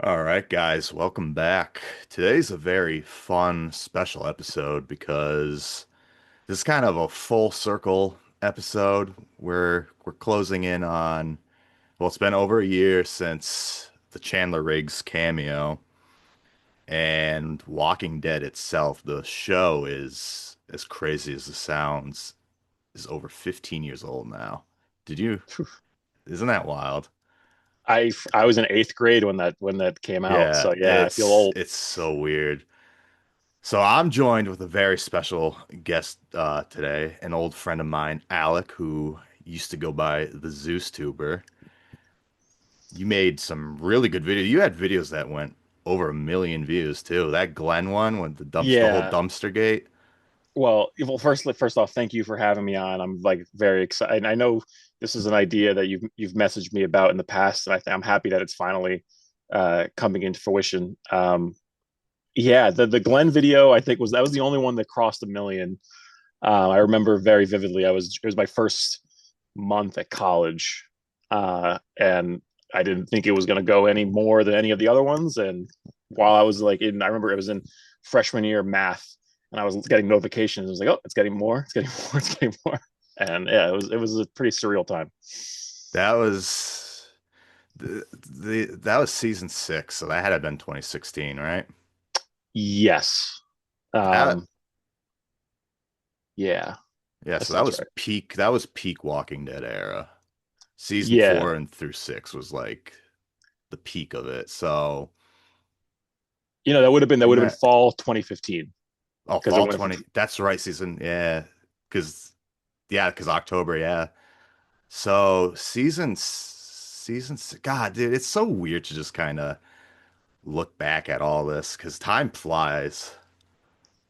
All right, guys, welcome back. Today's a very fun special episode because this is kind of a full circle episode. We're closing in on, well, it's been over a year since the Chandler Riggs cameo, and Walking Dead itself, the show is as crazy as it sounds, is over 15 years old now. Did you, isn't that wild? I was in eighth grade when that came out. Yeah, So yeah, I feel it's old. it's so weird. So I'm joined with a very special guest today, an old friend of mine, Alec, who used to go by the Zeus Tuber. You made some really good videos. You had videos that went over 1 million views too. That Glenn one with the whole Yeah. dumpster gate. Well, first off, thank you for having me on. I'm like very excited. I know this is an idea that you've messaged me about in the past, and I'm happy that it's finally coming into fruition. Yeah, the Glenn video I think was the only one that crossed 1 million. I remember very vividly. It was my first month at college, and I didn't think it was going to go any more than any of the other ones. And while I was I remember it was in freshman year math, and I was getting notifications. I was like, oh, it's getting more, it's getting more, it's getting more. And yeah, it was a pretty surreal time. That was that was season 6, so that had been 2016, right? Yes. That Um, yeah, yeah, that so that sounds was right. peak Walking Dead era. Season Yeah, 4 and through 6 was like the peak of it. So that would have been Matt, fall 2015 oh, because it fall went. 20. That's right, season. Because because October, yeah. So God, dude, it's so weird to just kind of look back at all this because time flies.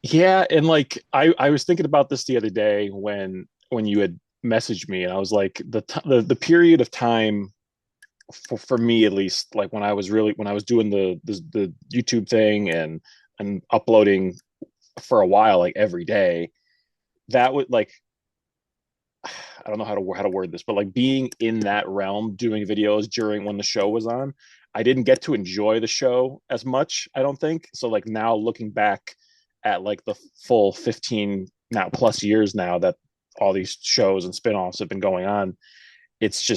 Yeah, and like I was thinking about this the other day when you had messaged me, and I was like the period of time for me at least, like when I was doing the YouTube thing and uploading for a while, like every day, that would like I don't know how to word this, but like being in that realm doing videos during when the show was on, I didn't get to enjoy the show as much, I don't think. So like now looking back at like the full 15 now plus years now that all these shows and spin-offs have been going on, it's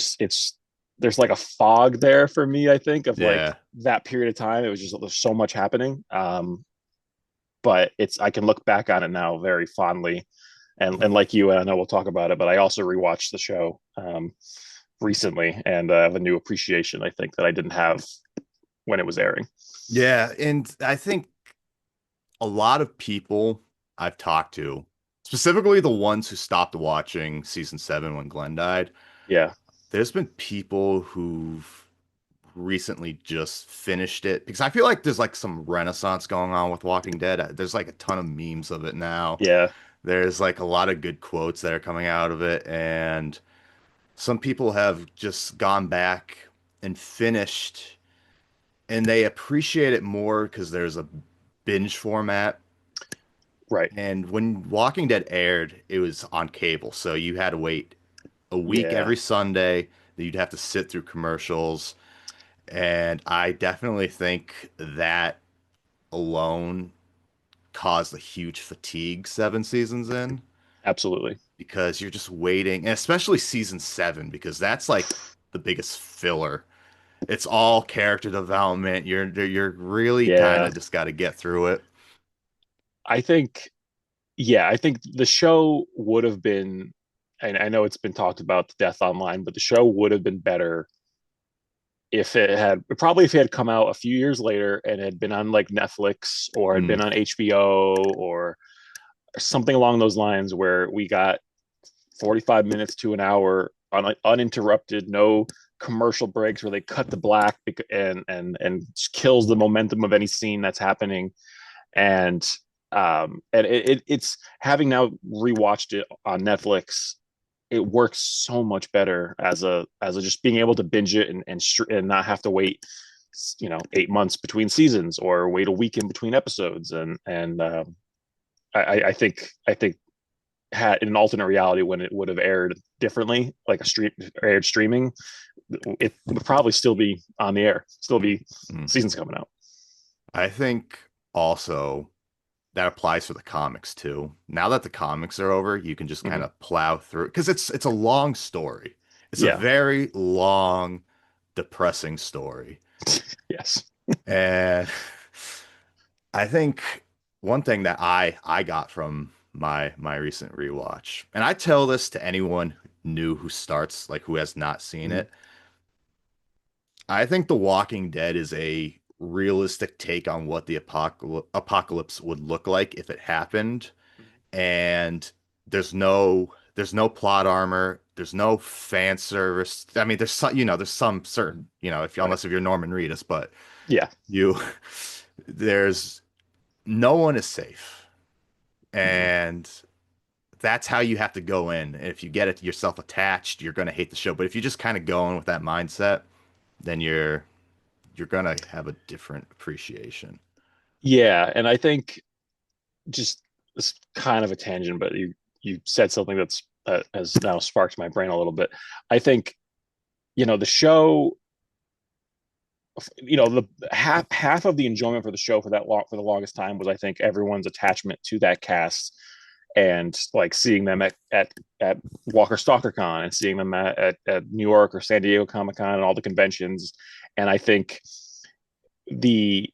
there's like a fog there for me, I think, of like Yeah, that period of time. It was just there's so much happening. But it's I can look back on it now very fondly, and like you, and I know we'll talk about it, but I also rewatched the show recently, and have a new appreciation, I think, that I didn't have when it was airing. yeah, and I think a lot of people I've talked to, specifically the ones who stopped watching season 7 when Glenn died, Yeah, there's been people who've recently just finished it because I feel like there's like some renaissance going on with Walking Dead. There's like a ton of memes of it now. yeah, There's like a lot of good quotes that are coming out of it, and some people have just gone back and finished, and they appreciate it more because there's a binge format. right, And when Walking Dead aired, it was on cable, so you had to wait a week yeah, every Sunday that you'd have to sit through commercials. And I definitely think that alone caused a huge fatigue 7 seasons in absolutely, because you're just waiting, and especially season 7 because that's like the biggest filler. It's all character development. You're really kind yeah. of just got to get through it. I think I think the show would have been, and I know it's been talked about to death online, but the show would have been better if it had probably if it had come out a few years later and had been on like Netflix or had been Mm, on HBO or something along those lines where we got 45 minutes to an hour uninterrupted, no commercial breaks where they cut the black and kills the momentum of any scene that's happening. And it's having now rewatched it on Netflix, it works so much better as a just being able to binge it and not have to wait 8 months between seasons or wait a week in between episodes. And I think had in an alternate reality when it would have aired differently, like a stream aired streaming, it would probably still be on the air, still be Mm. seasons coming out. I think also that applies for the comics too. Now that the comics are over, you can just kind Mhm. of plow through because it's a long story. It's a Yeah. very long, depressing story. Yes. And I think one thing that I got from my recent rewatch, and I tell this to anyone new who starts, like who has not seen Mhm. it, I think The Walking Dead is a realistic take on what the apocalypse would look like if it happened. And there's no plot armor, there's no fan service. I mean, there's some, there's some certain, if Right. unless if you're Norman Reedus, but Yeah. you there's no one is safe. Mhm. And that's how you have to go in. And if you get it yourself attached, you're gonna hate the show. But if you just kind of go in with that mindset, then you're gonna have a different appreciation. Yeah, and I think just it's kind of a tangent, but you said something that's has now sparked my brain a little bit. I think the show, the half of the enjoyment for the show for the longest time was I think everyone's attachment to that cast and like seeing them at Walker Stalker Con and seeing them at New York or San Diego Comic Con and all the conventions. And I think the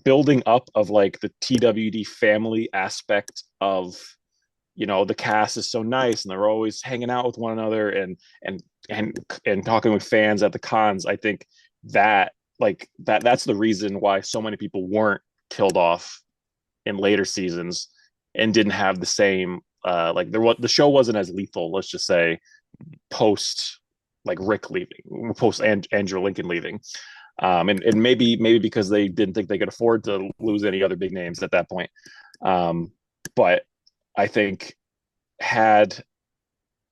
building up of like the TWD family aspect of the cast is so nice and they're always hanging out with one another and and talking with fans at the cons. I think that that's the reason why so many people weren't killed off in later seasons and didn't have the same like the show wasn't as lethal, let's just say, post like Rick leaving, post Andrew Lincoln leaving. And maybe because they didn't think they could afford to lose any other big names at that point. But I think had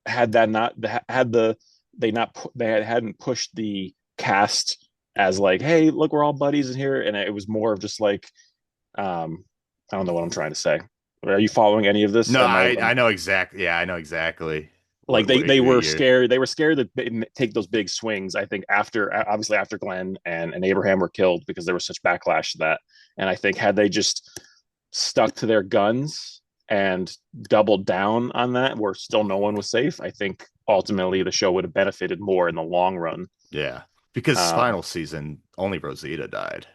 had that not had the they not hadn't pushed the cast as like, hey, look, we're all buddies in here, and it was more of just like, I don't know what I'm trying to say. Are you following any of this? No, Am I I know exactly. Yeah, I know exactly like what they were you're. scared? They were scared to take those big swings. I think after obviously after Glenn and Abraham were killed because there was such backlash to that. And I think had they just stuck to their guns and doubled down on that, where still no one was safe, I think ultimately the show would have benefited more in the long run. Yeah, because Um, final season only Rosita died.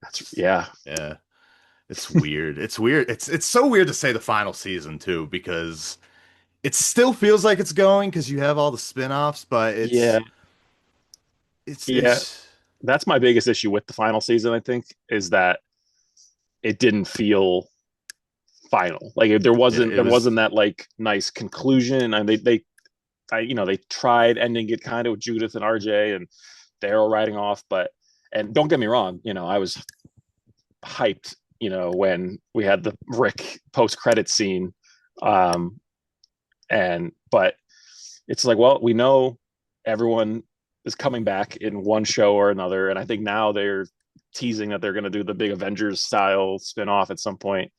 that's yeah, Yeah, it's weird. It's weird. It's so weird to say the final season too because it still feels like it's going because you have all the spin-offs, but yeah, yeah. it's That's my biggest issue with the final season. I think is that it didn't feel final. Like it there was wasn't that like nice conclusion. And they tried ending it kind of with Judith and RJ and Daryl riding off, but and don't get me wrong, I was hyped, when we had the Rick post credit scene. Um and but it's like, well, we know everyone is coming back in one show or another, and I think now they're teasing that they're going to do the big Avengers style spin-off at some point,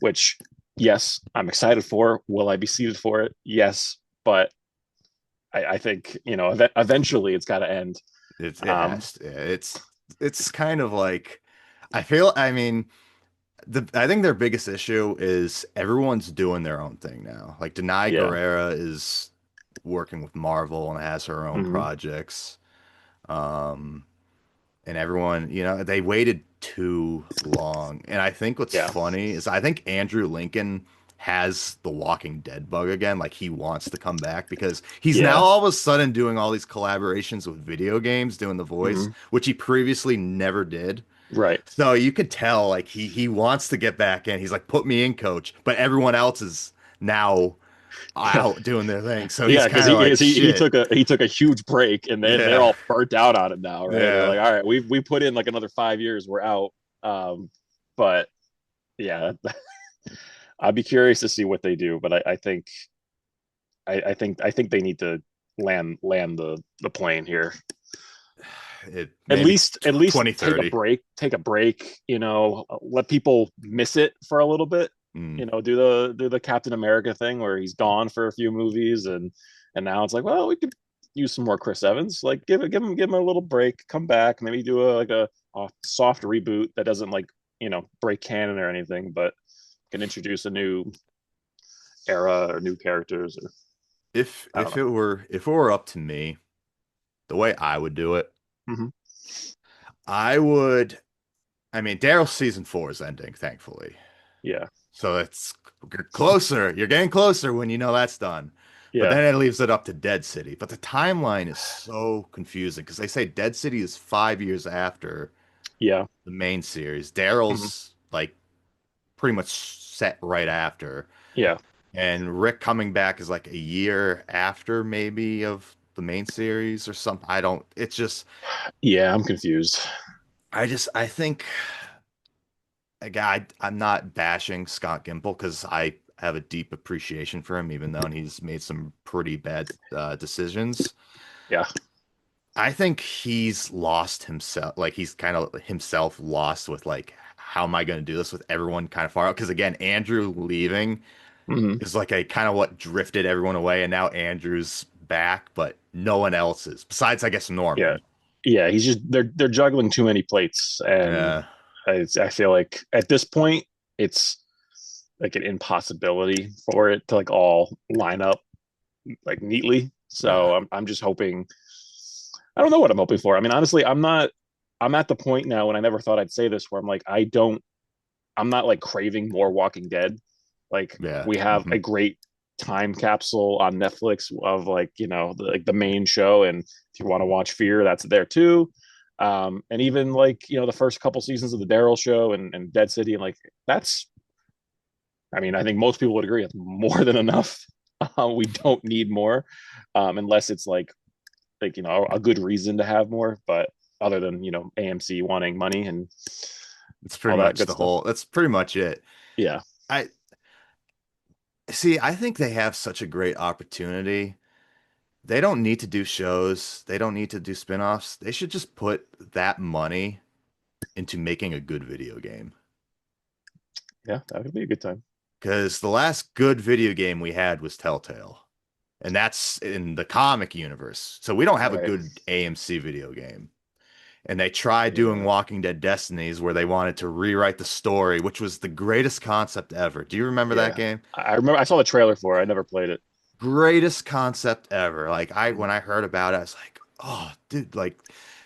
which yes, I'm excited for. Will I be seated for it? Yes, but I think eventually it's got to end. it Um, has it's kind of like I mean I think their biggest issue is everyone's doing their own thing now. Like Denai yeah, Guerrera is working with Marvel and has her own mm-hmm. projects. Um, and everyone, they waited too long. And I think what's Yeah, funny is I think Andrew Lincoln has the Walking Dead bug again. Like he wants to come back because he's now yeah, all of a sudden doing all these collaborations with video games, doing the voice, mm-hmm. which he previously never did. Right. So you could tell like he wants to get back in. He's like, put me in, coach. But everyone else is now Yeah, out doing their thing. So he's yeah, because kind of like, he shit. took a huge break, and they're Yeah. all burnt out on it now, right? They're Yeah. like, all right, we put in like another 5 years, we're out. But yeah, I'd be curious to see what they do. But I think they need to land the plane here. It maybe At least 2030. take a break. Let people miss it for a little bit. Mm. Do the Captain America thing where he's gone for a few movies and now it's like, well, we could. use some more Chris Evans. Like give him a little break, come back, maybe do a soft reboot that doesn't like break canon or anything, but can introduce a new era or new characters or If I don't if know. it were up to me, the way I would do it, Hmm. I would. I mean, Daryl's season 4 is ending, thankfully. Yeah, So it's you're closer. You're getting closer when you know that's done. But yeah, then it leaves it up to Dead City. But the timeline is so confusing because they say Dead City is 5 years after yeah, the main series. hmm, Daryl's like pretty much set right after. yeah, And Rick coming back is like a year after maybe of the main series or something. I don't, it's just, yeah. I'm confused. I think, again, I'm not bashing Scott Gimple because I have a deep appreciation for him, even though he's made some pretty bad decisions. Yeah, I think he's lost himself. Like he's kind of himself lost with like, how am I going to do this with everyone kind of far out? Because again, Andrew leaving hmm, is like a kind of what drifted everyone away, and now Andrew's back, but no one else is besides, I guess, yeah, Norman. yeah. He's just they're juggling too many plates, and Yeah, I feel like at this point it's like an impossibility for it to like all line up like neatly. yeah, So I'm just hoping. I don't know what I'm hoping for. I mean, honestly, I'm not. I'm at the point now when I never thought I'd say this, where I'm like, I don't. I'm not like craving more Walking Dead. Like yeah. we have Hmm. a great time capsule on Netflix of like the main show, and if you want to watch Fear, that's there too. And even like the first couple seasons of the Daryl show and Dead City, and like that's. I mean, I think most people would agree it's more than enough. We don't need more, unless it's like a good reason to have more. But other than AMC wanting money and It's all pretty that much good the stuff. whole. That's pretty much it. Yeah, I see. I think they have such a great opportunity. They don't need to do shows. They don't need to do spin-offs. They should just put that money into making a good video game. yeah, that would be a good time. Because the last good video game we had was Telltale, and that's in the comic universe. So we don't have a Right. good AMC video game. And they tried doing Yeah. Walking Dead Destinies where they wanted to rewrite the story, which was the greatest concept ever. Do you remember that Yeah. game? I remember I saw the trailer for it. I never played it. Greatest concept ever. Like Mhm. when I heard about it, I was like, "Oh, dude, like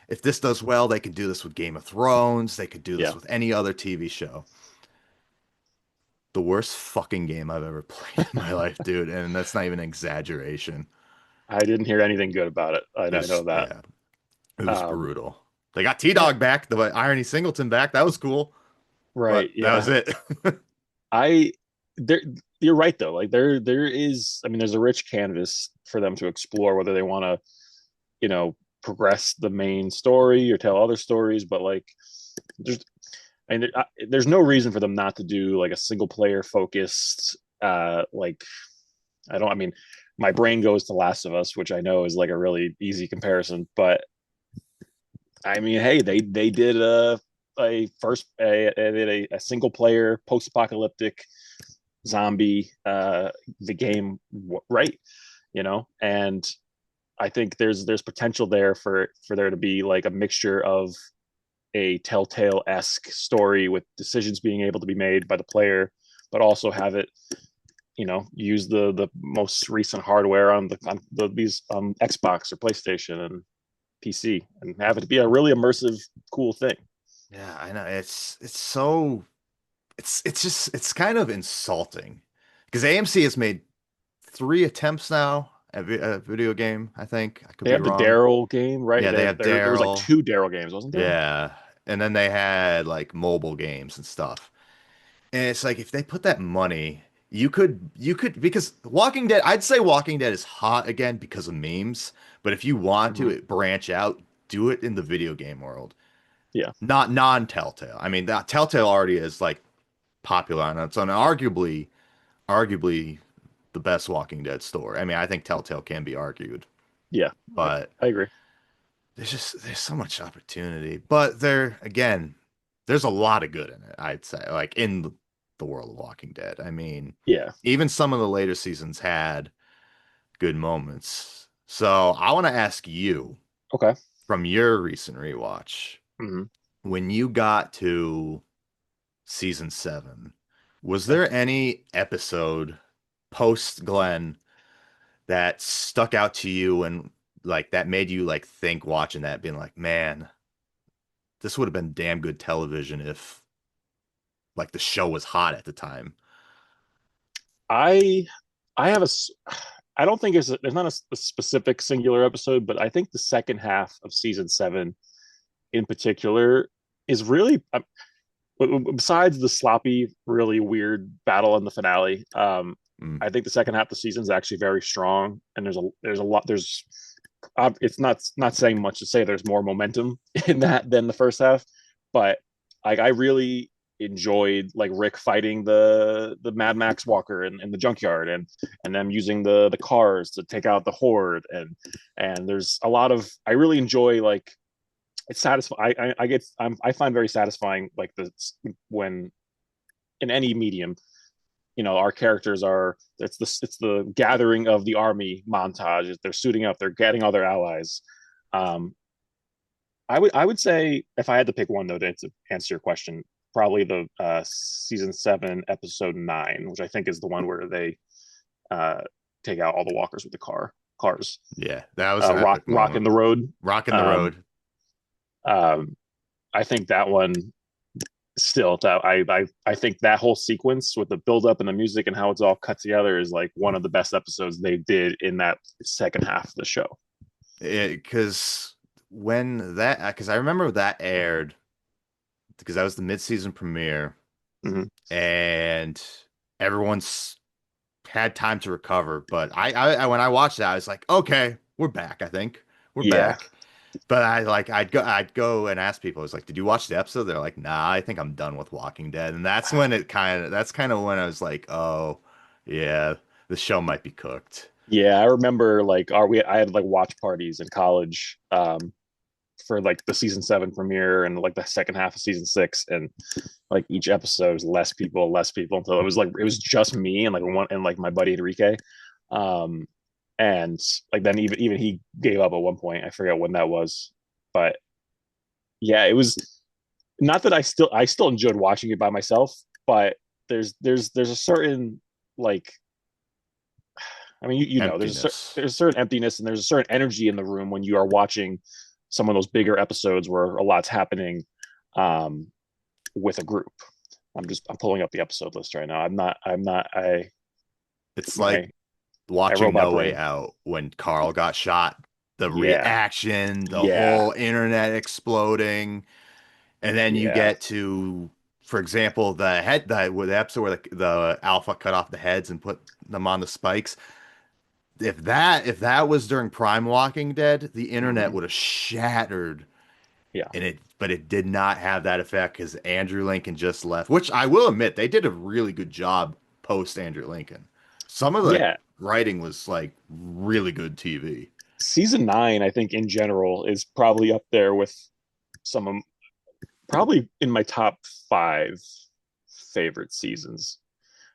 if this does well, they could do this with Game of Thrones, they could do this Yeah. with any other TV show." The worst fucking game I've ever played in my life, dude, and that's not even an exaggeration. I didn't hear anything good about it. It I know was, that. yeah, it was Um, brutal. They got T-Dog yeah. back, the Irony Singleton back. That was cool, Right. but that was Yeah. it. I there you're right though. Like there is I mean there's a rich canvas for them to explore whether they want to, progress the main story or tell other stories, but like there's I mean, there's no reason for them not to do like a single player focused like I mean my brain goes to Last of Us, which I know is like a really easy comparison, but I mean, hey, they did a single player post apocalyptic zombie the game right, and I think there's potential there for there to be like a mixture of a Telltale esque story with decisions being able to be made by the player, but also have it, use the most recent hardware on these Xbox or PlayStation and PC, and have it be a really immersive, cool thing. Yeah, I know. It's so it's just it's kind of insulting because AMC has made 3 attempts now at a video game. I think I could They be have the wrong. Daryl game, right? Yeah, they have There was like Daryl. two Daryl games, wasn't there? Yeah, and then they had like mobile games and stuff. And it's like if they put that money, you could because Walking Dead, I'd say Walking Dead is hot again because of memes. But if you want to Mm-hmm. branch out, do it in the video game world, Yeah, not non-Telltale. I mean, that Telltale already is like popular on its own, arguably the best Walking Dead story. I mean, I think Telltale can be argued, yeah, but I agree. there's so much opportunity. But there again, there's a lot of good in it, I'd say, like in the world of Walking Dead. I mean, Yeah, even some of the later seasons had good moments. So I want to ask you Okay. from your recent rewatch, Hmm. when you got to season 7, was Okay. there any episode post Glenn that stuck out to you and like that made you like think watching that, being like, man, this would have been damn good television if like the show was hot at the time? I I have a s- I don't think there's not a specific singular episode, but I think the second half of season 7 in particular is really besides the sloppy, really weird battle in the finale. Mm, I think the second half of the season is actually very strong, and there's a lot it's not saying much to say there's more momentum in that than the first half, but like I really enjoyed like Rick fighting the Mad Max Walker in the junkyard and them using the cars to take out the horde and there's a lot of I really enjoy like it's satisfying. I find very satisfying like the when in any medium our characters are it's the gathering of the army montage. They're suiting up, they're getting all their allies. um I would say if I had to pick one though to answer your question, probably the season 7 episode 9, which I think is the one where they uh take out all the walkers with the cars. yeah, that was an rock epic rock in moment. the road. Rocking the um road. um I think that one still that I think that whole sequence with the build up and the music and how it's all cut together is like one of the best episodes they did in that second half of the show. Because when that, because I remember that aired, because that was the mid-season premiere, Hmm. and everyone's had time to recover. But when I watched that, I was like, okay, we're back. I think we're Yeah, back. But I'd go and ask people. I was like, did you watch the episode? They're like, nah, I think I'm done with Walking Dead. And that's kind of when I was like, oh, yeah, the show might be cooked. yeah. I remember like our we I had like watch parties in college for like the season 7 premiere and like the second half of season 6, and like each episode was less people until it was just me and like one and like my buddy Enrique. Um, and like then even he gave up at one point. I forget when that was, but yeah, it was not that I still enjoyed watching it by myself, but there's a certain like I mean Emptiness. there's a certain emptiness and there's a certain energy in the room when you are watching some of those bigger episodes where a lot's happening um, with a group. I'm pulling up the episode list right now. I'm not I It's my like watching robot No Way brain. Out when Carl got shot. The Yeah, reaction, the yeah, whole internet exploding, and then you yeah. get to, for example, the episode where the alpha cut off the heads and put them on the spikes. If that was during Prime Walking Dead, the internet Hmm. would have shattered, Yeah, but it did not have that effect because Andrew Lincoln just left, which I will admit they did a really good job post Andrew Lincoln. Some of the yeah. writing was like really good TV. Season 9, I think in general is probably up there with some of probably in my top 5 favorite seasons.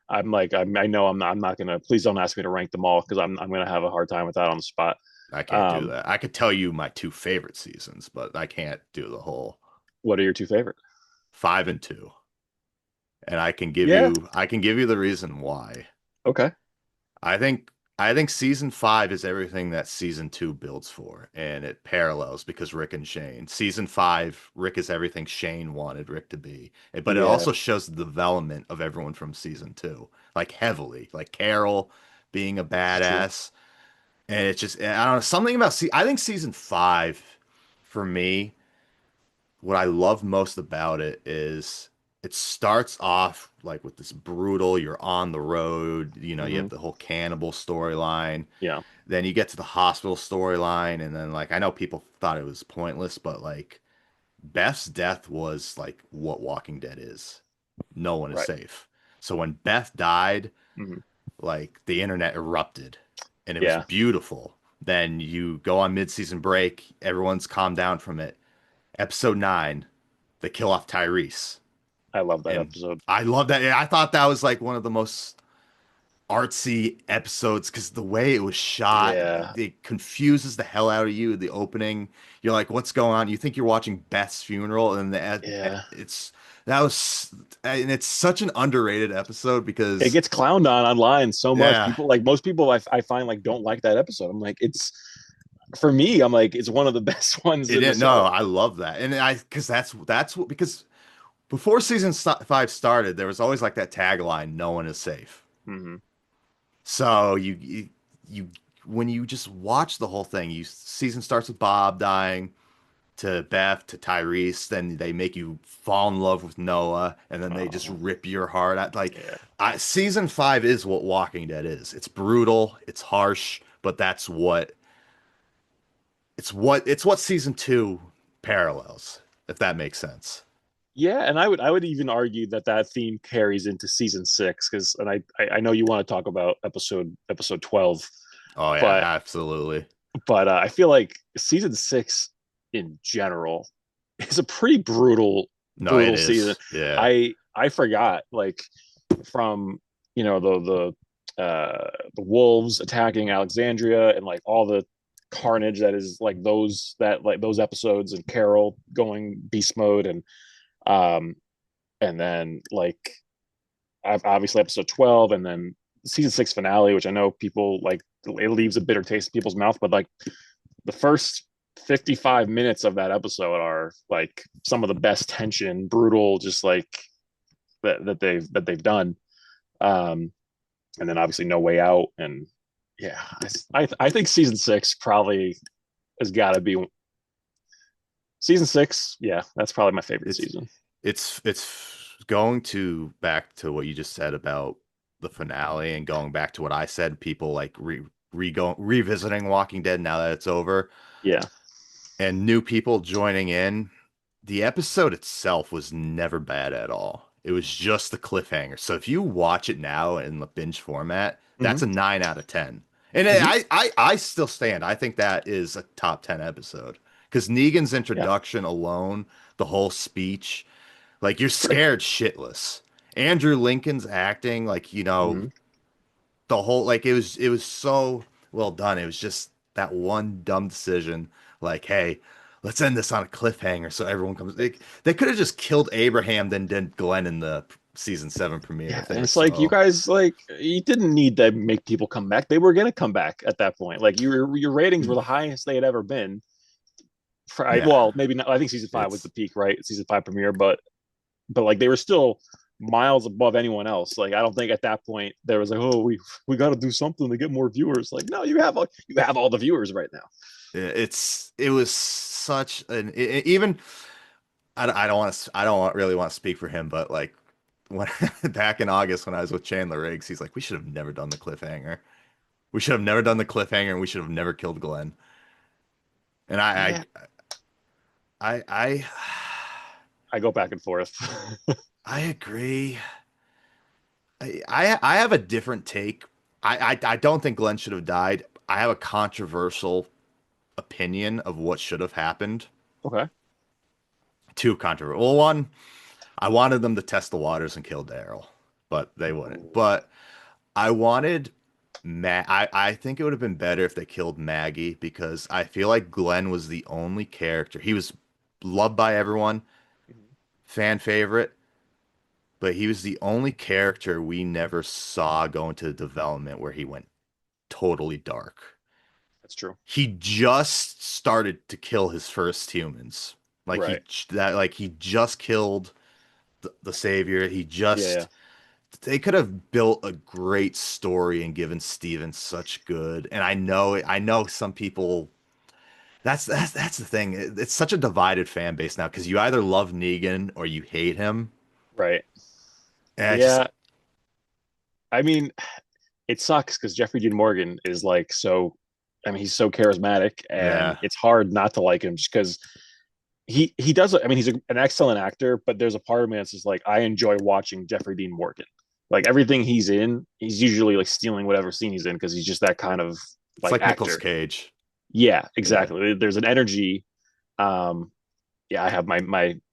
I know I'm not gonna. Please don't ask me to rank them all because I'm gonna have a hard time with that on the spot. I can't do Um, that. I could tell you my two favorite seasons, but I can't do the whole what are your two favorite? 5 and 2. And Yeah. I can give you the reason why. Okay. I think I think season 5 is everything that season 2 builds for, and it parallels because Rick and Shane. Season 5, Rick is everything Shane wanted Rick to be. But it Yeah, also shows the development of everyone from season 2, like heavily, like Carol being a this is true. badass. And it's just I don't know, something about I think season 5 for me, what I love most about it is it starts off like with this brutal, you're on the road, you have Hmm. the whole cannibal storyline. Yeah. Then you get to the hospital storyline, and then like I know people thought it was pointless, but like Beth's death was like what Walking Dead is. No one is Right. safe. So when Beth died, Hmm. like the internet erupted and it was Yeah, beautiful. Then you go on mid-season break, everyone's calmed down from it. Episode 9, they kill off Tyrese. I love that And episode. I love that. I thought that was like one of the most artsy episodes because the way it was shot, Yeah, it confuses the hell out of you. The opening, you're like, "What's going on?" You think you're watching Beth's funeral, and yeah. it's that was, and it's such an underrated episode It because gets clowned on online so much. yeah, People like most people I find like don't like that episode. I'm like, it's for me, I'm like, it's one of the best ones it in the didn't. No, show. I love that, and I because that's what because before five started, there was always like that tagline, "No one is safe." Hmm. So you when you just watch the whole thing, you season starts with Bob dying to Beth to Tyrese, then they make you fall in love with Noah, and then they just Oh, rip your heart out. Like yeah. season five is what Walking Dead is. It's brutal, it's harsh, but that's what it's what season two parallels, if that makes sense. Yeah, and I would even argue that that theme carries into season six because, and I know you want to talk about episode 12, Oh yeah, but absolutely. I feel like season six in general is a pretty No, it brutal season. is. Yeah. I forgot like from the wolves attacking Alexandria and like all the carnage that is like those episodes and Carol going beast mode um and then like I've obviously episode 12 and then season 6 finale, which I know people like it leaves a bitter taste in people's mouth, but like the first 55 minutes of that episode are like some of the best tension, brutal, just like that they've done. Um, and then obviously No Way Out, and yeah, I think season 6 probably has got to be season 6. Yeah, that's probably my favorite It's season. it's going to back to what you just said about the finale and going back to what I said, people like revisiting Walking Dead now that it's over Yeah. and new people joining in. The episode itself was never bad at all. It was just the cliffhanger. So if you watch it now in the binge format, that's Mm-hmm. a 9 out of 10. And Because you, I still stand. I think that is a top 10 episode. Because Negan's yeah, introduction alone, the whole speech, like you're right. scared shitless. Andrew Lincoln's acting, like, Mm-hmm. the whole like it was so well done. It was just that one dumb decision, like, hey, let's end this on a cliffhanger so everyone comes. They could have just killed Abraham, then did Glenn in the season seven premiere Yeah, if they and were it's like you so. guys like you didn't need to make people come back. They were gonna come back at that point. Like your ratings were the highest they had ever been. Yeah, Well, maybe not. I think season 5 was the it's peak, right? Season 5 premiere, but like they were still miles above anyone else. Like I don't think at that point there was like, oh, we got to do something to get more viewers. Like no, you have all the viewers right now. it was such even I don't want to really want to speak for him, but like when back in August when I was with Chandler Riggs, he's like, we should have never done the cliffhanger. We should have never done the cliffhanger, and we should have never killed Glenn. And Yeah, I I go back and forth. I agree. I have a different take. I don't think Glenn should have died. I have a controversial opinion of what should have happened. Okay. Two controversial. Well, one, I wanted them to test the waters and kill Daryl, but they wouldn't. Ooh. But I wanted I think it would have been better if they killed Maggie because I feel like Glenn was the only character. He was loved by everyone, Mhm. fan favorite, but he was the only character we never saw go into development where he went totally dark. That's true. He just started to kill his first humans. Like Right. he just killed the savior. He Yeah. Yeah. just they could have built a great story and given Steven such good. And I know some people that's the thing. It's such a divided fan base now because you either love Negan or you hate him. Right. And I just Yeah. I mean, it sucks because Jeffrey Dean Morgan is like so. I mean, he's so charismatic, and yeah, it's hard not to like him just because he does. I mean, he's an excellent actor, but there's a part of me that's just like I enjoy watching Jeffrey Dean Morgan. Like everything he's in, he's usually like stealing whatever scene he's in because he's just that kind of it's like like Nicolas actor. Cage. Yeah, Yeah. exactly. There's an energy, um, yeah, I have my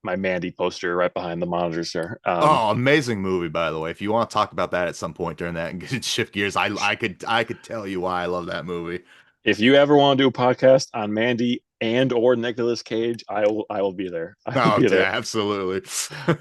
Mandy poster right behind the monitors here. Oh, amazing movie, by the way. If you want to talk about that at some point during that and shift gears, I could tell you why I love that movie. If you ever want to do a podcast on Mandy and or Nicolas Cage, I will be there. I will Oh, be yeah, there. absolutely.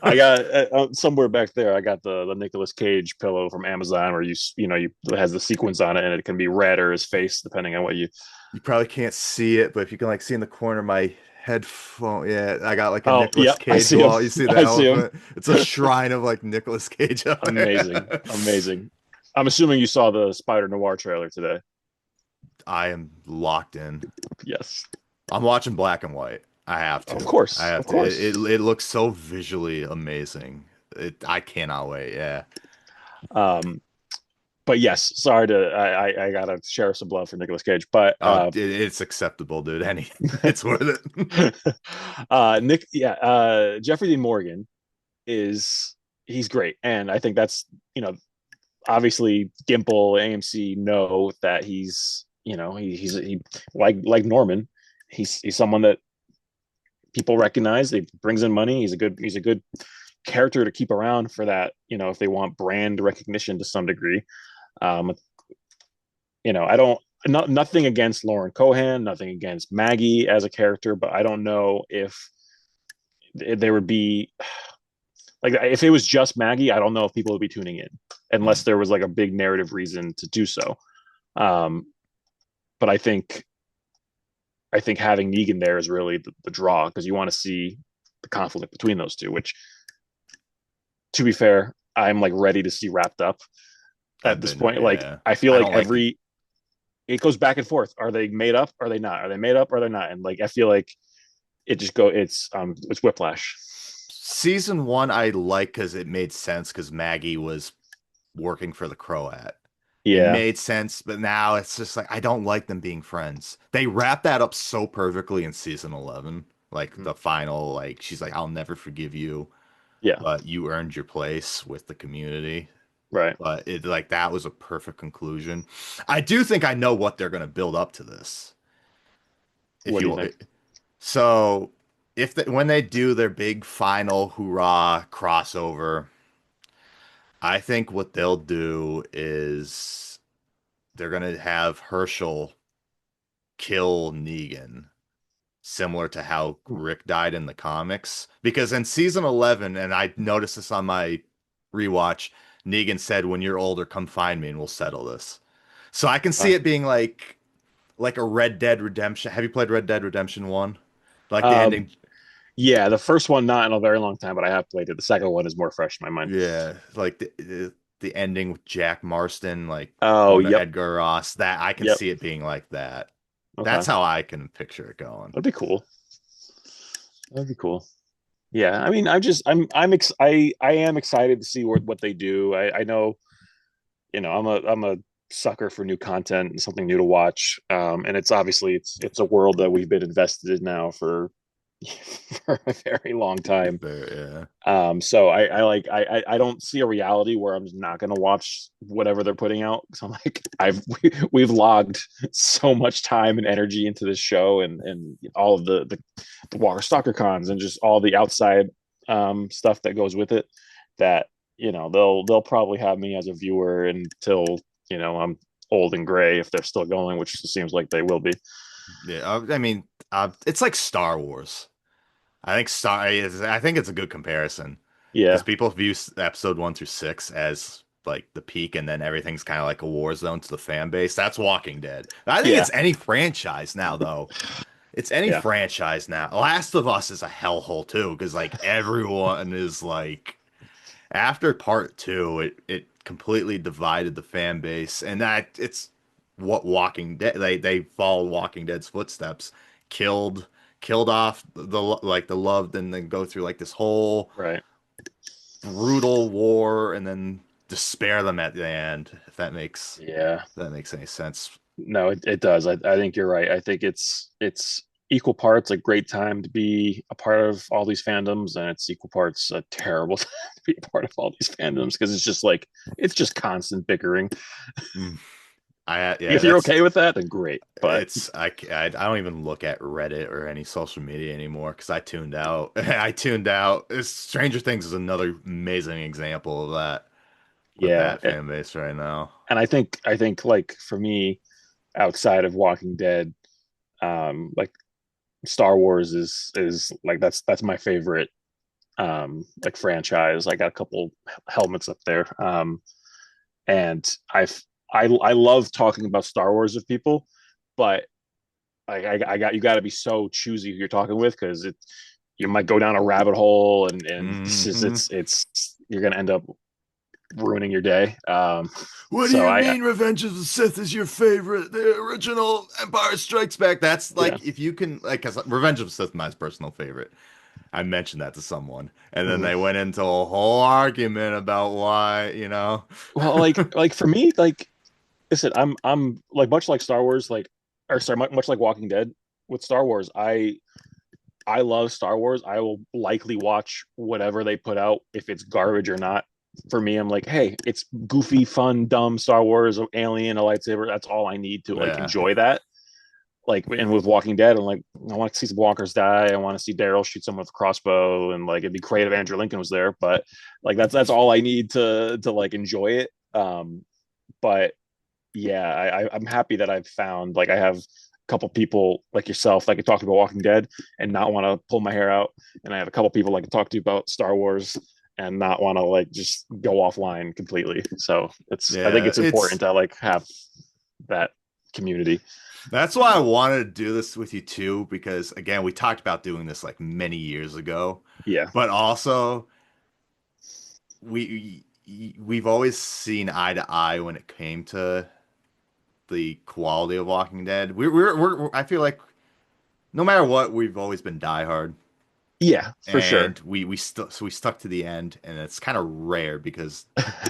I got somewhere back there. I got the Nicolas Cage pillow from Amazon, where you it has the sequins on it, and it can be red or his face depending on what you. You probably can't see it, but if you can like see in the corner of my headphone, yeah, I got like a Oh, Nicolas yep, I Cage see him. wall. You see the I see him. elephant? It's a shrine of like Nicolas Cage up Amazing, there. amazing. I'm assuming you saw the Spider Noir trailer today. I am locked in. Yes, I'm watching black and white. I have of to. I course, have of to. course. It looks so visually amazing. I cannot wait. Yeah. Um, but yes, sorry to I gotta share some love for Nicolas Cage, but Oh, it's acceptable, dude. It's worth it. Jeffrey Dean Morgan is he's great, and I think that's obviously Gimple AMC know that he like Norman, he's someone that people recognize. He brings in money. He's a good character to keep around for that. If they want brand recognition to some degree. Um, I don't nothing against Lauren Cohan, nothing against Maggie as a character, but I don't know if there would be like if it was just Maggie, I don't know if people would be tuning in unless there was like a big narrative reason to do so. Um, but I think having Negan there is really the draw because you want to see the conflict between those two, which to be fair, I'm like ready to see wrapped up at I've this been, point. Like yeah. I feel I like don't like it. every it goes back and forth. Are they made up? Are they not? Are they made up? Or are they not? And like I feel like it's whiplash. Season one, I like because it made sense because Maggie was working for the Croat. It Yeah. made sense, but now it's just like I don't like them being friends. They wrapped that up so perfectly in season 11. Like Mhm. the final, like she's like, I'll never forgive you, Yeah. but you earned your place with the community. Right. But it like that was a perfect conclusion. I do think I know what they're gonna build up to this. If What do you you think? so when they do their big final hoorah crossover, I think what they'll do is they're gonna have Herschel kill Negan, similar to how Rick died in the comics. Because in season 11, and I noticed this on my rewatch, Negan said, "When you're older, come find me and we'll settle this." So I can see Uh, it being like a Red Dead Redemption. Have you played Red Dead Redemption 1? Like the um, ending. yeah, the first one not in a very long time, but I have played it. The second one is more fresh in my mind. Yeah, like the ending with Jack Marston, like Oh, going to yep, Edgar Ross. That I can yep. see it being like that. That's Okay, how I can picture it going. that'd be cool. That'd be cool. Yeah, I mean, I am excited to see what they do. I know, I'm a sucker for new content and something new to watch. And it's a world that we've been invested in now for for a very long time. Yeah. So I don't see a reality where I'm just not going to watch whatever they're putting out. So I'm like we've logged so much time and energy into this show and all of the Walker Stalker cons and just all the outside stuff that goes with it. That they'll probably have me as a viewer until I'm old and gray if they're still going, which seems like they will be. Yeah, I mean, it's like Star Wars. I think it's a good comparison because Yeah, people view episode 1 through 6 as like the peak, and then everything's kind of like a war zone to the fan base. That's Walking Dead. I think yeah, it's any franchise now, though. It's any yeah. franchise now. Last of Us is a hellhole too, because like everyone is like after part two, it completely divided the fan base, and that it's what Walking Dead they followed Walking Dead's footsteps, killed killed off the like the loved, and then go through like this whole Right. brutal war, and then despair them at the end. Yeah. If that makes any sense. No, it does. I think you're right. I think it's equal parts a great time to be a part of all these fandoms, and it's equal parts a terrible time to be a part of all these fandoms because it's just constant bickering. Mm. Yeah, If you're that's okay with that, then great. But I don't even look at Reddit or any social media anymore because I tuned out. I tuned out. Stranger Things is another amazing example of that with yeah, that fan base right now. and I think like for me, outside of Walking Dead, like Star Wars is like that's my favorite like franchise. I got a couple helmets up there. And I love talking about Star Wars with people, but I got you got to be so choosy who you're talking with because it you might go down a rabbit hole and it's just Hmm. it's you're gonna end up ruining your day. What do So you I mean Revenge of the Sith is your favorite? The original Empire Strikes Back. That's yeah. like if you can like 'cause Revenge of the Sith is my personal favorite. I mentioned that to someone, and then Mhm. they went into a whole argument about why, you know. Well, like for me, like I said, I'm like much like Star Wars, like or sorry, much like Walking Dead. With Star Wars, I love Star Wars. I will likely watch whatever they put out if it's garbage or not. For me, I'm like, hey, it's goofy, fun, dumb Star Wars, alien, a lightsaber. That's all I need to like Yeah. enjoy that. Like, and with Walking Dead, I'm like, I want to see some walkers die. I want to see Daryl shoot someone with a crossbow, and like, it'd be great if Andrew Lincoln was there. But like, that's all I need to like enjoy it. But yeah, I'm happy that I've found like I have a couple people like yourself that could talk about Walking Dead and not want to pull my hair out, and I have a couple people I can talk to about Star Wars and not want to like just go offline completely. So I think Yeah, it's important to like have that community. that's why I wanted to do this with you too, because again, we talked about doing this like many years ago, Yeah, but also we've always seen eye to eye when it came to the quality of Walking Dead. I feel like no matter what, we've always been diehard, yeah, for sure. and we stuck to the end, and it's kind of rare because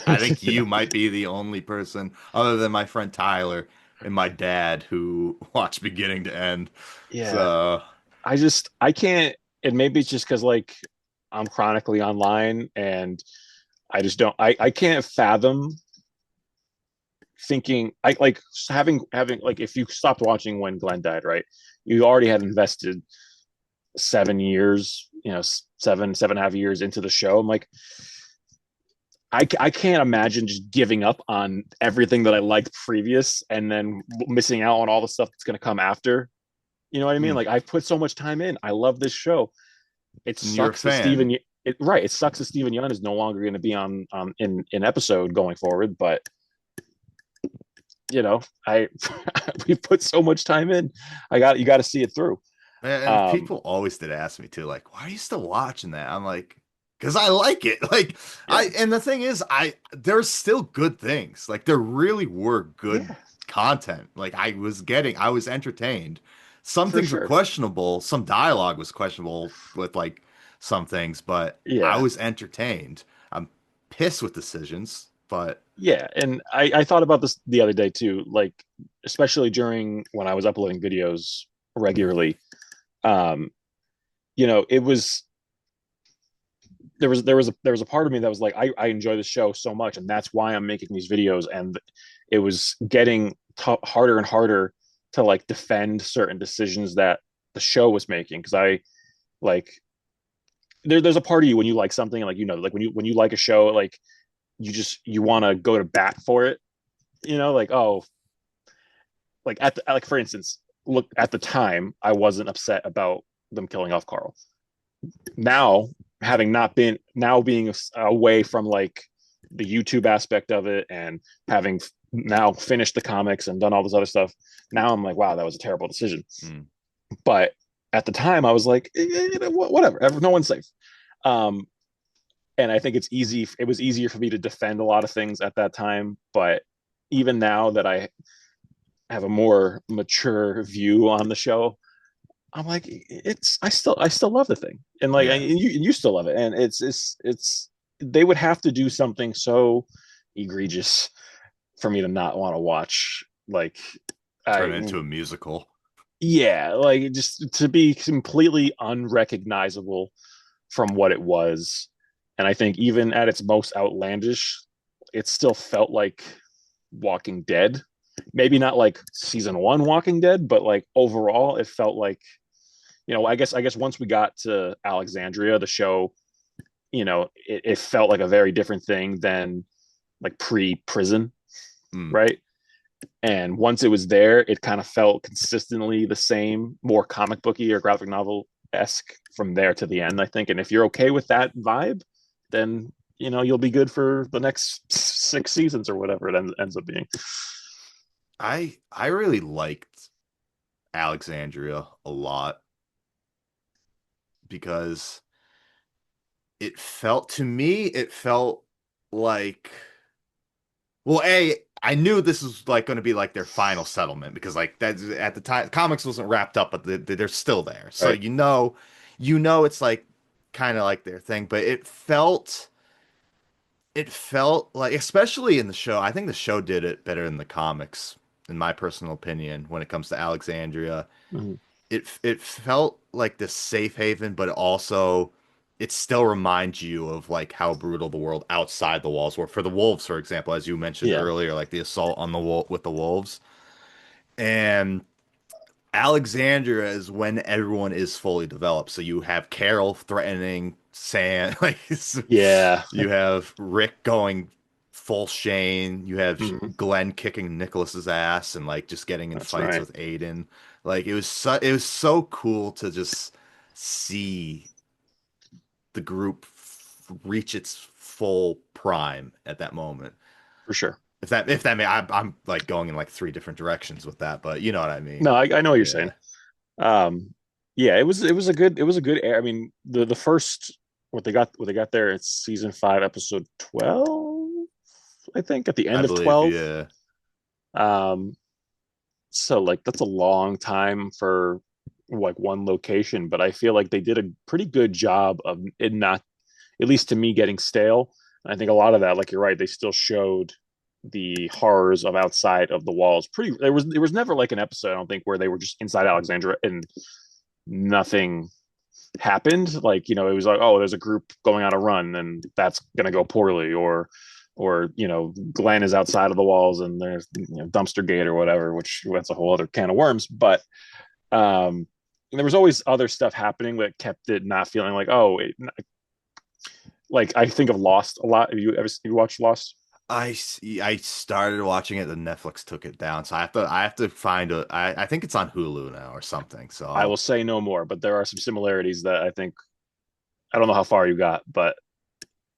I think Yeah, you might be the only person other than my friend Tyler and my dad who watched beginning to end. yeah. So I can't. And maybe it's just because like I'm chronically online and I just don't. I can't fathom thinking I like having like if you stopped watching when Glenn died, right? You already had invested 7 years, seven and a half years into the show. I'm like, I can't imagine just giving up on everything that I liked previous and then missing out on all the stuff that's going to come after. You know what I mean? mm, Like I've put so much time in. I love this show. It and you're a sucks that fan. right. It sucks that Steven Yeun is no longer going to be on in episode going forward. But I we put so much time in. You got to see it through. And Um, people always did ask me too, like, why are you still watching that? I'm like, because I like it. yeah, and the thing is, there's still good things. Like, there really were good yeah, content. Like, I was entertained. Some for things were sure. questionable. Some dialogue was questionable with like some things, but I Yeah, was entertained. I'm pissed with decisions, but yeah. And I thought about this the other day too, like especially during when I was uploading videos regularly. Um, it was there was a part of me that was like I enjoy the show so much and that's why I'm making these videos and it was getting harder and harder to like defend certain decisions that the show was making because I like there's a part of you when you like something like like when you like a show like you want to go to bat for it, like oh like like for instance look at the time I wasn't upset about them killing off Carl. Now having not been now being away from like the YouTube aspect of it and having now finished the comics and done all this other stuff, now I'm like, wow, that was a terrible decision. mm, But at the time, I was like, whatever, no one's safe. Um, and I think it's easy. It was easier for me to defend a lot of things at that time. But even now that I have a more mature view on the show, I'm like, I still love the thing, and like, yeah. and you still love it, and it's they would have to do something so egregious for me to not want to watch. Like, Turn I it into a musical. yeah, like just to be completely unrecognizable from what it was, and I think even at its most outlandish, it still felt like Walking Dead. maybe not like season one Walking Dead, but like overall, it felt like, I guess once we got to Alexandria, the show, it felt like a very different thing than like pre-prison, Mm. right? And once it was there, it kind of felt consistently the same, more comic booky or graphic novel esque from there to the end, I think. And if you're okay with that vibe, then you'll be good for the next 6 seasons or whatever it ends up being. I really liked Alexandria a lot because it felt like, well, I knew this was like going to be like their final settlement because like that at the time comics wasn't wrapped up, but they're still there. So Right. you know it's like kind of like their thing, but it felt like, especially in the show, I think the show did it better than the comics, in my personal opinion, when it comes to Alexandria. Mm-hmm. It felt like this safe haven, but also it still reminds you of like how brutal the world outside the walls were. For the wolves, for example, as you mentioned Yeah. earlier, like the assault on the wall with the wolves. And Alexandria is when everyone is fully developed. So you have Carol threatening Sam, like Yeah. you have Rick going full Shane. You have Mm-hmm. Glenn kicking Nicholas's ass and like just getting in That's fights right. with Aiden. Like it was so cool to just see the group reach its full prime at that moment. For sure. If that may I'm like going in like three different directions with that, but you know what I mean. No, I know what you're Yeah. saying. Um, yeah, it was a good air. I mean, the first what they got there, it's season 5, episode 12, I think, at the I end of believe, 12. yeah. Um, so like that's a long time for like one location, but I feel like they did a pretty good job of it not, at least to me, getting stale. And I think a lot of that, like you're right, they still showed the horrors of outside of the walls. There was never like an episode, I don't think, where they were just inside Alexandria and nothing happened. Like, it was like, oh, there's a group going on a run and that's gonna go poorly, or Glenn is outside of the walls and there's dumpster gate or whatever, which that's a whole other can of worms. But um there was always other stuff happening that kept it not feeling like, oh, like I think of Lost a lot. Have you watched Lost? I started watching it, then Netflix took it down. So I have to find I think it's on Hulu now or something. So I will say no more, but there are some similarities that I think, I don't know how far you got, but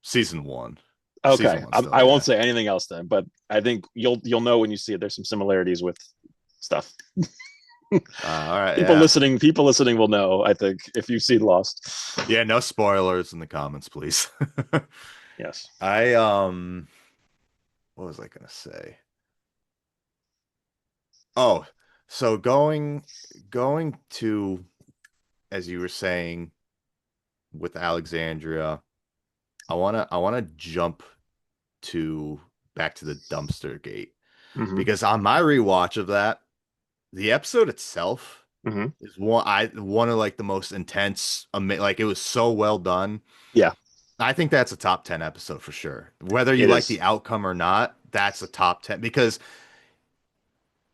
season one. Season okay, one still, I won't yeah. say anything else then. But I think you'll know when you see it. There's some similarities with stuff. All right, people yeah. listening, people listening will know. I think if you've seen Lost. Yeah, no spoilers in the comments, please. Yes. I what was I gonna say? Oh, so going to, as you were saying with Alexandria, I wanna jump to back to the dumpster gate Mm-hmm. because on my rewatch of that, the episode itself Mm-hmm. is one of like the most intense, like it was so well done. Yeah, I think that's a top 10 episode for sure. Whether you it like is the outcome or not, that's a top 10 because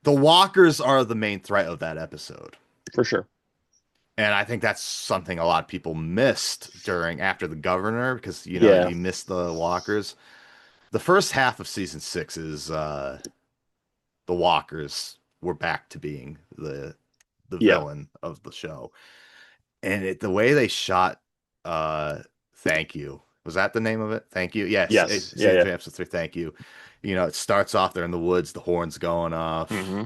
the walkers are the main threat of that episode. for sure. And I think that's something a lot of people missed during after the governor because Yeah. you missed the walkers. The first half of season 6 is the walkers were back to being the Yeah. villain of the show. And the way they shot uh Thank You. Was that the name of it? Thank You. Yes, Yes. Yeah. season Yeah. 3 episode 3 Thank You. It starts off they're in the woods, the horns going off. Mm-hmm.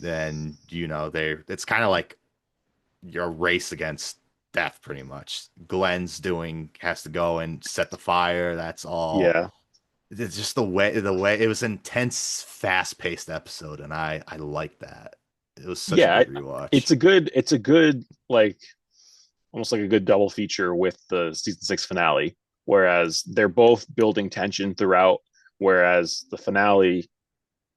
Then, they it's kind of like your race against death pretty much. Glenn's doing has to go and set the fire. That's all. Yeah. It's just the way it was an intense, fast-paced episode, and I like that. It was such a Yeah. good It's rewatch. a good like almost like a good double feature with the season 6 finale, whereas they're both building tension throughout. Whereas the finale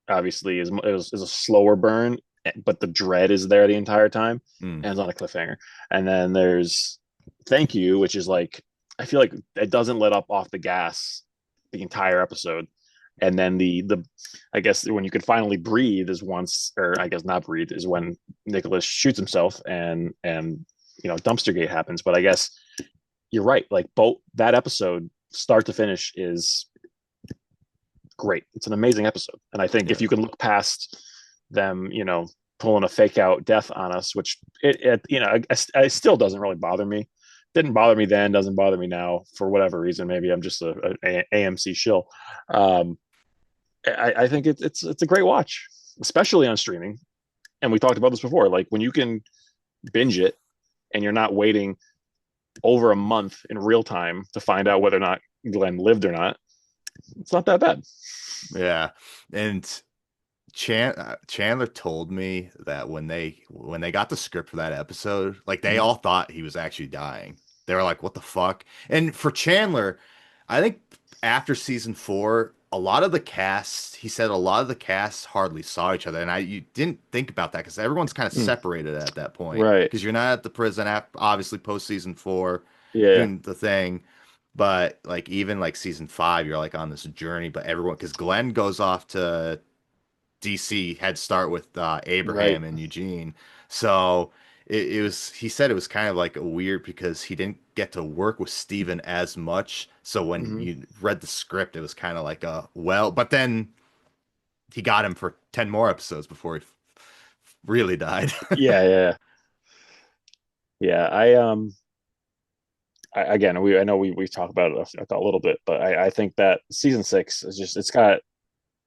obviously is a slower burn, but the dread is there the entire time, Mm. and it's on a cliffhanger. And then there's Thank You, which is like, I feel like it doesn't let up off the gas the entire episode. And then the I guess when you could finally breathe is once, or I guess not breathe, is when Nicholas shoots himself and dumpster gate happens. But I guess you're right. Like both that episode, start to finish, is great. It's an amazing episode. And I think if Yeah. you can look past them, pulling a fake out death on us, which it still doesn't really bother me. Didn't bother me then, doesn't bother me now for whatever reason. Maybe I'm just a AMC shill. Um, I think it's a great watch, especially on streaming. And we talked about this before. Like when you can binge it and you're not waiting over a month in real time to find out whether or not Glenn lived or not, it's not that bad. Yeah. And Chandler told me that when they got the script for that episode, like they Mm-hmm. all thought he was actually dying. They were like, "What the fuck?" And for Chandler, I think after season 4, a lot of the cast, he said a lot of the cast hardly saw each other, and you didn't think about that because everyone's kind of Mm, separated at that point right. because you're not at the prison after, obviously post season 4 Yeah. doing the thing. But like even like season 5, you're like on this journey, but everyone because Glenn goes off to DC head start with Right. Abraham and Eugene. So it was, he said it was kind of like a weird because he didn't get to work with Steven as much. So when Mm-hmm. you read the script, it was kind of like but then he got him for 10 more episodes before he really died. Yeah. Yeah. Yeah. Again, I know we talked about it a little bit, but I think that season 6 is just, it's got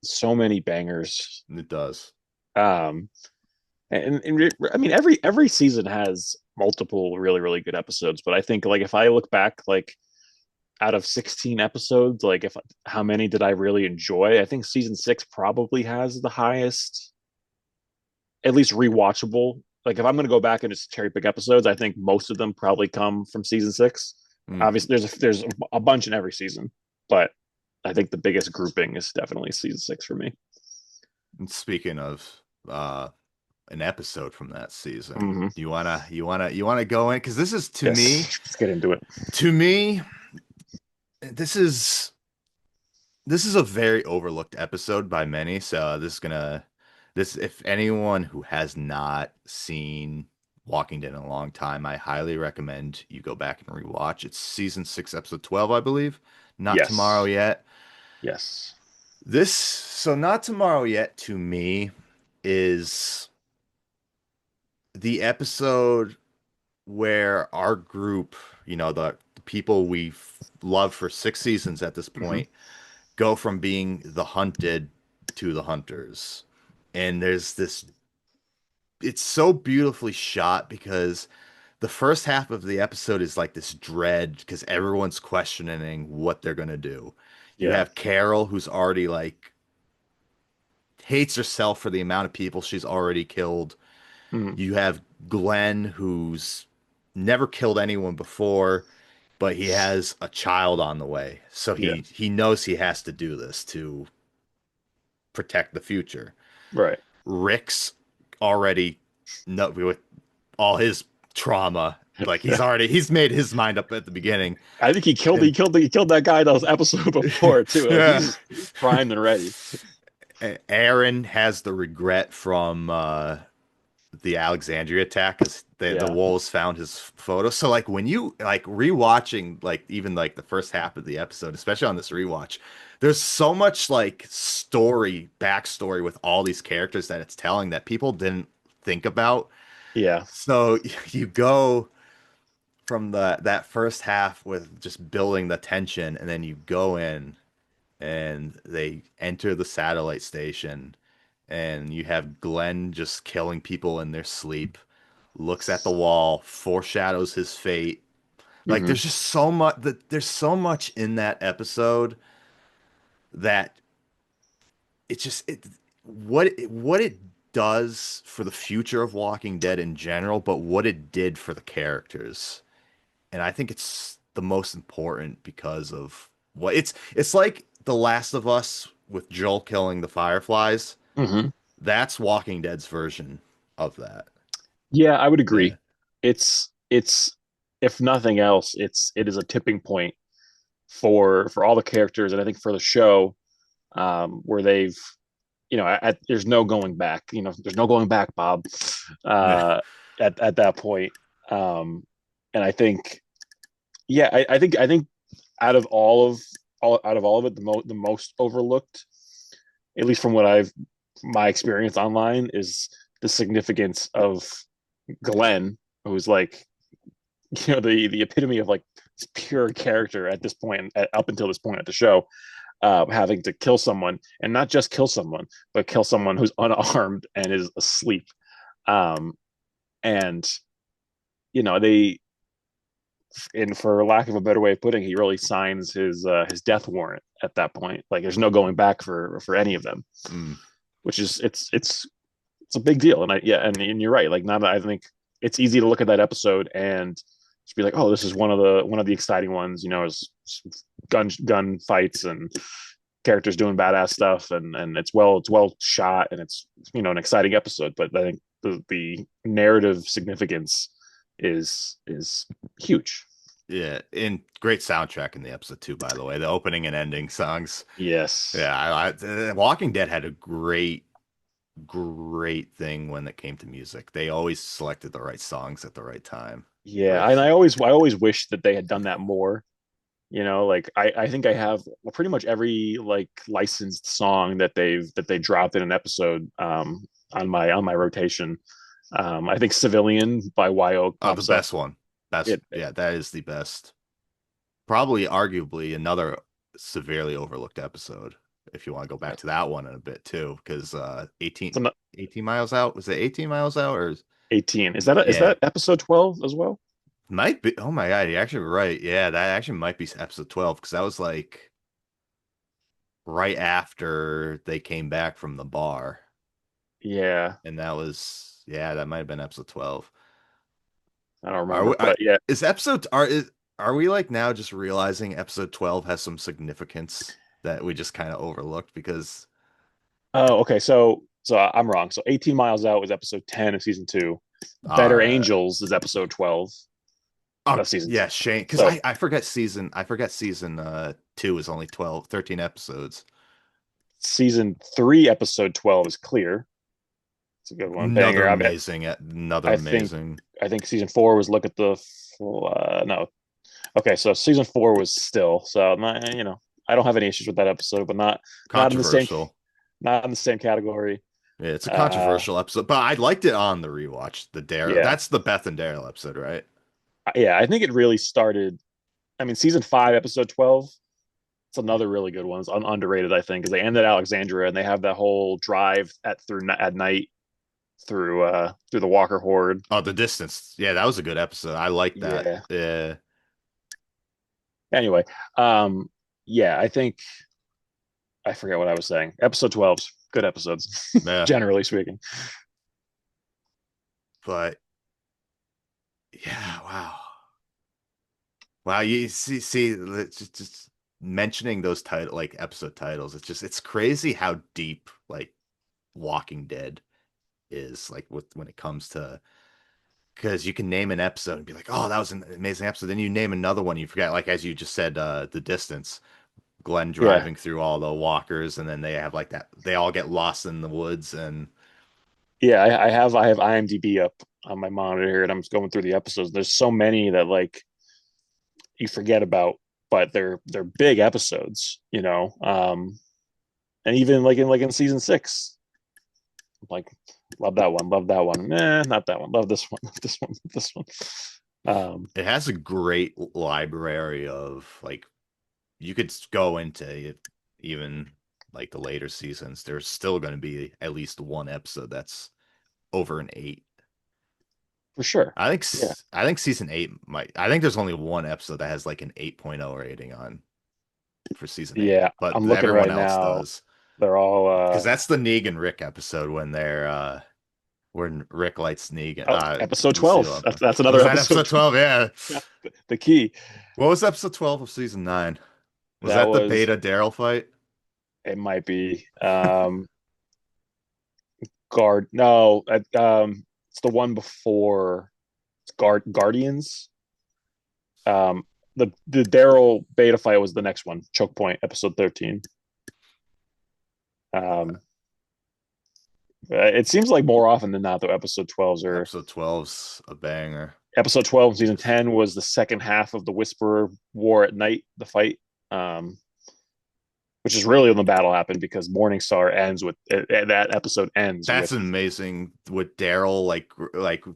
so many bangers. It does. Um, and I mean every season has multiple really really good episodes, but I think like if I look back, like out of 16 episodes, like if how many did I really enjoy? I think season 6 probably has the highest, at least rewatchable. Like if I'm going to go back and just cherry pick episodes, I think most of them probably come from season 6. Mm. Obviously, there's a bunch in every season, but I think the biggest grouping is definitely season 6 for me. And speaking of uh an episode from that season, Mm-hmm. you wanna go in because this is Yes, let's get into it. to me this is this is a very overlooked episode by many. So this if anyone who has not seen Walking Dead in a long time, I highly recommend you go back and rewatch. It's season 6, episode 12, I believe. Not Tomorrow Yes, Yet. yes. Not Tomorrow Yet to me is the episode where our group, the people we've loved for 6 seasons at this Mm-hmm. point, go from being the hunted to the hunters. And there's this, it's so beautifully shot because the first half of the episode is like this dread because everyone's questioning what they're going to do. You Yeah. have Carol, who's already like hates herself for the amount of people she's already killed. Mm-hmm. You have Glenn, who's never killed anyone before, but he has a child on the way. So Yeah. he knows he has to do this to protect the future. Right. Rick's already no with all his trauma. Like he's made his mind up at the beginning. I think And he killed that guy that was episode before too. Like yeah. he's primed and ready. Aaron has the regret from the Alexandria attack because the Yeah. wolves found his photo. So like when you like rewatching like even like the first half of the episode, especially on this rewatch, there's so much like backstory with all these characters that it's telling that people didn't think about. Yeah. So you go from that first half with just building the tension, and then you go in and they enter the satellite station, and you have Glenn just killing people in their sleep, looks at the wall, foreshadows his fate. Like Mm-hmm. there's so much in that episode that it's just what it does for the future of Walking Dead in general, but what it did for the characters. And I think it's the most important because of what it's like The Last of Us with Joel killing the fireflies. Mm-hmm. That's Walking Dead's version of that. Yeah, I would agree. Yeah. It's if nothing else, it is a tipping point for all the characters, and I think for the show. where they've, there's no going back. There's no going back, Bob. Yeah. Uh, at that point, um, and I think, yeah, I think out of all of it, the most overlooked, at least from what I've my experience online, is the significance of Glenn, who's like, the epitome of like pure character at this point, up until this point at the show, having to kill someone, and not just kill someone, but kill someone who's unarmed and is asleep. Um, and they, and for lack of a better way of putting it, he really signs his death warrant at that point. Like there's no going back for any of them, Mm. which is it's a big deal. And and you're right. Like, not I think it's easy to look at that episode and just be like, oh, this is one of the exciting ones. Is gun fights and characters doing badass stuff, and it's well shot, and it's an exciting episode. But I think the narrative significance is huge. Yeah, and great soundtrack in the episode too, by the way. The opening and ending songs. Yes. Yeah, Walking Dead had a great thing when it came to music. They always selected the right songs at the right time. Yeah, Like, and I always wish that they had done that more. Like I think I have pretty much every like licensed song that they dropped in an episode, on my rotation. I think Civilian by YO oh, the pops up. best one. Best, It yeah, that is the best. Probably, arguably, another severely overlooked episode. If you want to go back to that one in a bit too, because 18, it's 18 miles out, was it 18 miles out or 18. Is yeah, that episode 12 as well? might be. Oh my God, you're actually right. Yeah, that actually might be episode 12 because that was like right after they came back from the bar. Yeah, And that was, yeah, that might have been episode 12. I don't Are remember, we, but yeah. is episode, are we like now just realizing episode 12 has some significance that we just kind of overlooked because, Oh, okay. So I'm wrong. So 18 Miles Out was episode 10 of season 2. Better uh, Angels is episode 12 oh, of season 2. yeah, Shane, because So I forget season 2 is only 12, 13 episodes. season 3, episode 12 is Clear. It's a good one. Another Banger. amazing, another I think amazing, I think season 4 was Look at the no. Okay, so season 4 was Still. So not, I don't have any issues with that episode, but not in the same controversial. not in the same category. Yeah, it's a Uh controversial episode, but I liked it on the rewatch. The Daryl, yeah. that's the Beth and Daryl episode, right? Yeah, I think it really started. I mean, season 5, episode 12. It's another really good one. It's underrated, I think, because they end at Alexandria and they have that whole drive at night through the Walker Horde. Oh, The Distance. Yeah, that was a good episode. I like that. Yeah. Yeah, Anyway, um, yeah, I think I forget what I was saying. Episode 12's good episodes, yeah. generally speaking. But yeah, wow. Wow, you see, just mentioning those title like episode titles, it's crazy how deep like Walking Dead is like with when it comes to because you can name an episode and be like, oh, that was an amazing episode. Then you name another one, you forget, like as you just said, The Distance, Glenn Yeah, driving through all the walkers, and then they have like that, they all get lost in the woods, and yeah. I have IMDb up on my monitor here, and I'm just going through the episodes. There's so many that like you forget about, but they're big episodes, and even like in season 6, like, love that one, love that one. Not that one. Love this one, love this one, love this one. it has a great library of like you could go into it, even like the later seasons. There's still going to be at least one episode that's over an 8. For sure. Yeah, I think season 8 might. I think there's only one episode that has like an 8.0 rating on for season 8, yeah. but I'm looking everyone right else now. does. They're all Because that's the Negan Rick episode when they're when Rick lights Negan episode Lucille 12. up. That's Was another that episode. episode 12? Yeah. Yeah, the key. What was episode 12 of season 9? Was That that the was Beta Daryl fight? it. Might be guard. No, it's the one before Guardians. The Daryl beta fight was the next one. Choke point, episode 13. Um, it seems like more often than not, though, episode 12s are Episode 12's a banger. episode 12 season Just 10 was the second half of the Whisperer War at Night, the fight. Which is really when the battle happened because Morningstar ends with that episode ends with that's amazing with Daryl, like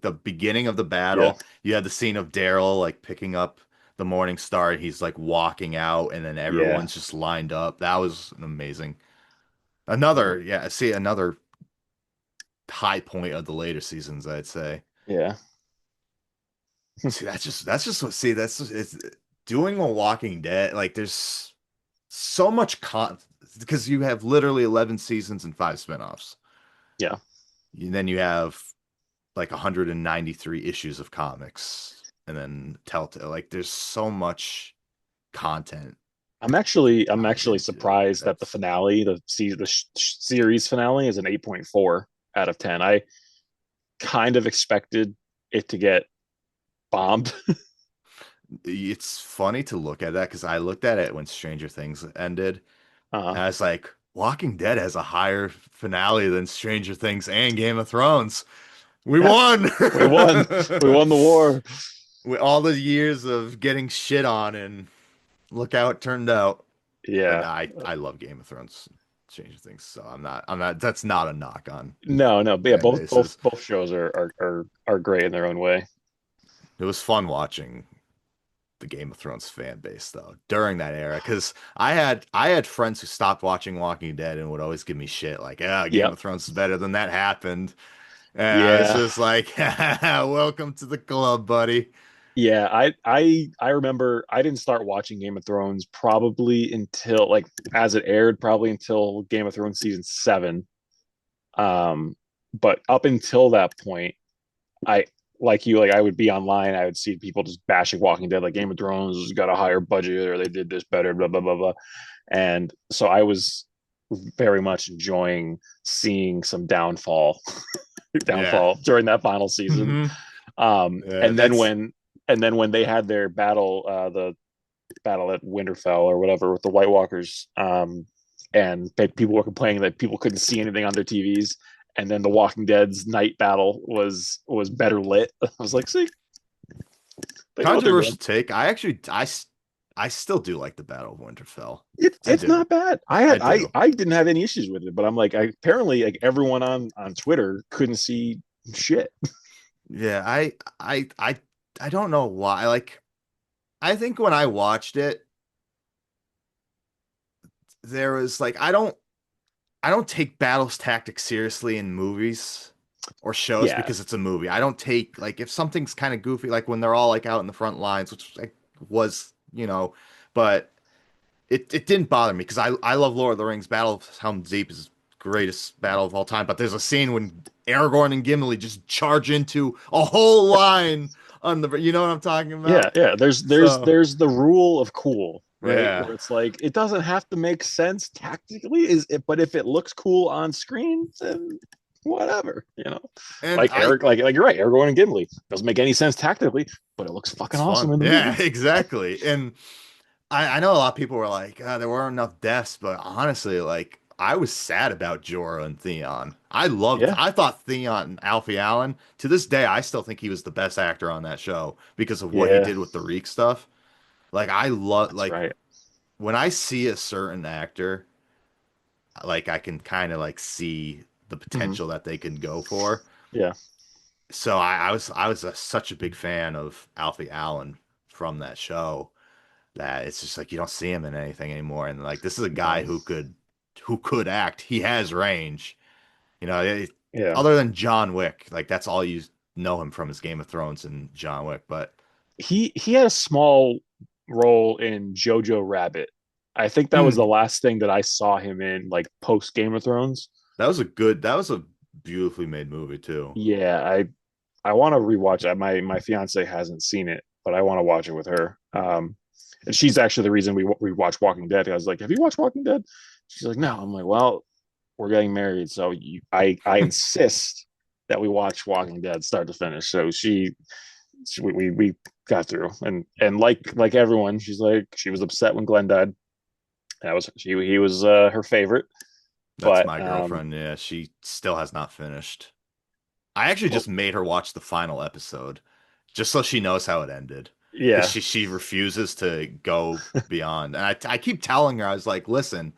the beginning of the yeah, battle. You had the scene of Daryl like picking up the Morning Star and he's like walking out and then yeah, everyone's just lined up. That was amazing. yeah, Another high point of the later seasons, I'd say. yeah, See, that's just what see that's just, it's doing a Walking Dead. Like there's so much because you have literally 11 seasons and 5 spinoffs. yeah. And then you have like 193 issues of comics and then Telltale. Like there's so much content I'm tied actually into it. surprised that the That's finale, series finale, is an 8.4 out of 10. I kind of expected it to get bombed. it's funny to look at that because I looked at it when Stranger Things ended. uh, And I was like, Walking Dead has a higher finale than Stranger Things and Game of Thrones. We yeah, won. we won. We won the war. With all the years of getting shit on and look how it turned out. And Yeah. I love Game of Thrones, Stranger Things, so I'm not that's not a knock on No, no, but yeah, fan both bases. both shows are great in their own way. It was fun watching the Game of Thrones fan base though during that era because I had friends who stopped watching Walking Dead and would always give me shit like, "Yeah, Game Yep. of Thrones is better than that happened." And I was Yeah. just like, "Welcome to the club, buddy." Yeah, I remember I didn't start watching Game of Thrones probably until like as it aired, probably until Game of Thrones season 7. But up until that point, I like you, like I would be online, I would see people just bashing Walking Dead, like Game of Thrones has got a higher budget or they did this better, blah blah blah blah. And so I was very much enjoying seeing some Yeah. downfall during that final season. Hmm. Um, Yeah, and then that's when and then when they had their battle, the battle at Winterfell or whatever with the White Walkers, and people were complaining that people couldn't see anything on their TVs. And then the Walking Dead's night battle was better lit. I was like, see, they know what they're controversial doing. take. I still do like the Battle of Winterfell. I It's do. not bad. I do. I didn't have any issues with it, but I'm like, apparently like everyone on Twitter couldn't see shit. Yeah, I don't know why. Like I think when I watched it, there was like I don't take battles tactics seriously in movies or shows Yeah, because it's a movie. I don't take like if something's kind of goofy, like when they're all like out in the front lines, which like, was, but it didn't bother me because I love Lord of the Rings. Battle of Helm's Deep is greatest battle of all time. But there's a scene when Aragorn and Gimli just charge into a whole line on the, you know what I'm talking yeah, about? yeah. So There's the rule of cool, right? yeah, Where it's like it doesn't have to make sense tactically, is it? But if it looks cool on screen, then whatever, you know. and Like I Eric, like you're right. Aragorn and Gimli doesn't make any sense tactically, but it looks fucking it's awesome fun. in the Yeah, movie. exactly. And I know a lot of people were like, there weren't enough deaths, but honestly, like I was sad about Jorah and Theon. Yeah, I thought Theon, Alfie Allen, to this day, I still think he was the best actor on that show because of what he yeah, did with the Reek stuff. Like I love, that's like right. when I see a certain actor, like I can kind of like see the Mhm. potential that they can go for. Yeah, So I was such a big fan of Alfie Allen from that show that it's just like you don't see him in anything anymore. And like this is a guy no, who could act. He has range. You know, yeah. other than John Wick, like that's all you know him from is Game of Thrones and John Wick. But He had a small role in Jojo Rabbit. I think that was the mm, last thing that I saw him in, like post Game of Thrones. that was a beautifully made movie too. Yeah, I want to rewatch that. My fiance hasn't seen it, but I want to watch it with her. And she's actually the reason we watch Walking Dead. I was like, "Have you watched Walking Dead?" She's like, "No." I'm like, "Well, we're getting married, so I insist that we watch Walking Dead start to finish." So we got through, and like everyone, she was upset when Glenn died. That was he was her favorite. That's But my girlfriend. Yeah, she still has not finished. I actually well, just made her watch the final episode just so she knows how it ended. Because yeah. she refuses to go beyond. And I keep telling her, I was like, listen,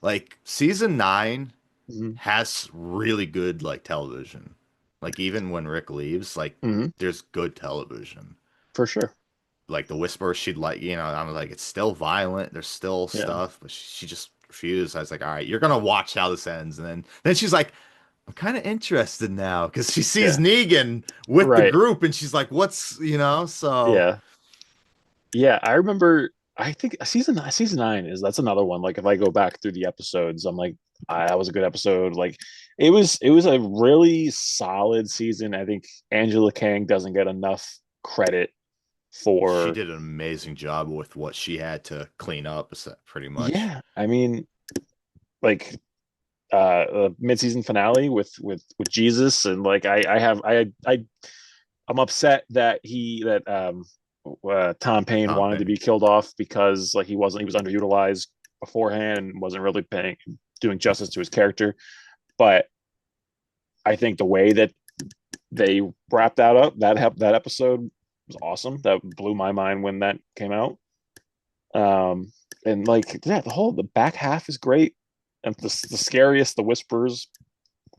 like season 9 Hmm. has really good like television. Like even when Rick leaves, like Hmm. there's good television. For sure. Like the Whisperer, she'd like, I'm like, it's still violent, there's still Yeah. stuff, but she just refused. I was like, all right, you're gonna watch how this ends, and then she's like, I'm kind of interested now because she sees Yeah. Negan with the Right. group, and she's like, what's so Yeah. Yeah. I remember. I think season nine is that's another one. Like if I go back through the episodes, I'm like, that was a good episode. Like it was a really solid season. I think Angela Kang doesn't get enough credit she for. did an amazing job with what she had to clean up, pretty much. Yeah. I mean, like the mid-season finale with Jesus, and like I have I'm upset that Tom Payne Tom wanted to Payne. be killed off because like he was underutilized beforehand and wasn't really doing justice to his character. But I think the way that they wrapped that up, that episode was awesome. That blew my mind when that came out. And like yeah, the back half is great. And the scariest the whispers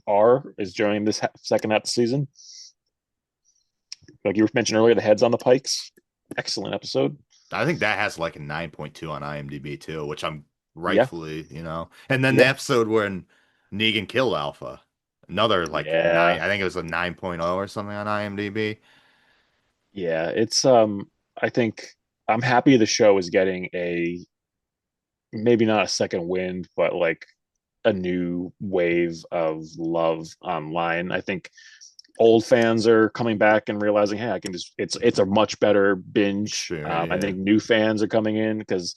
are is during this second half of the season. Like you mentioned earlier, the heads on the pikes. Excellent episode. I think that has like a 9.2 on IMDb too, which I'm Yeah. rightfully. And then the Yeah. episode when Negan killed Alpha, another like nine, Yeah. I think it was a 9.0 or something on IMDb. Yeah. It's I think I'm happy the show is getting a maybe not a second wind, but like a new wave of love online. I think old fans are coming back and realizing, hey, I can just it's a much better binge. Sure, I yeah. think new fans are coming in because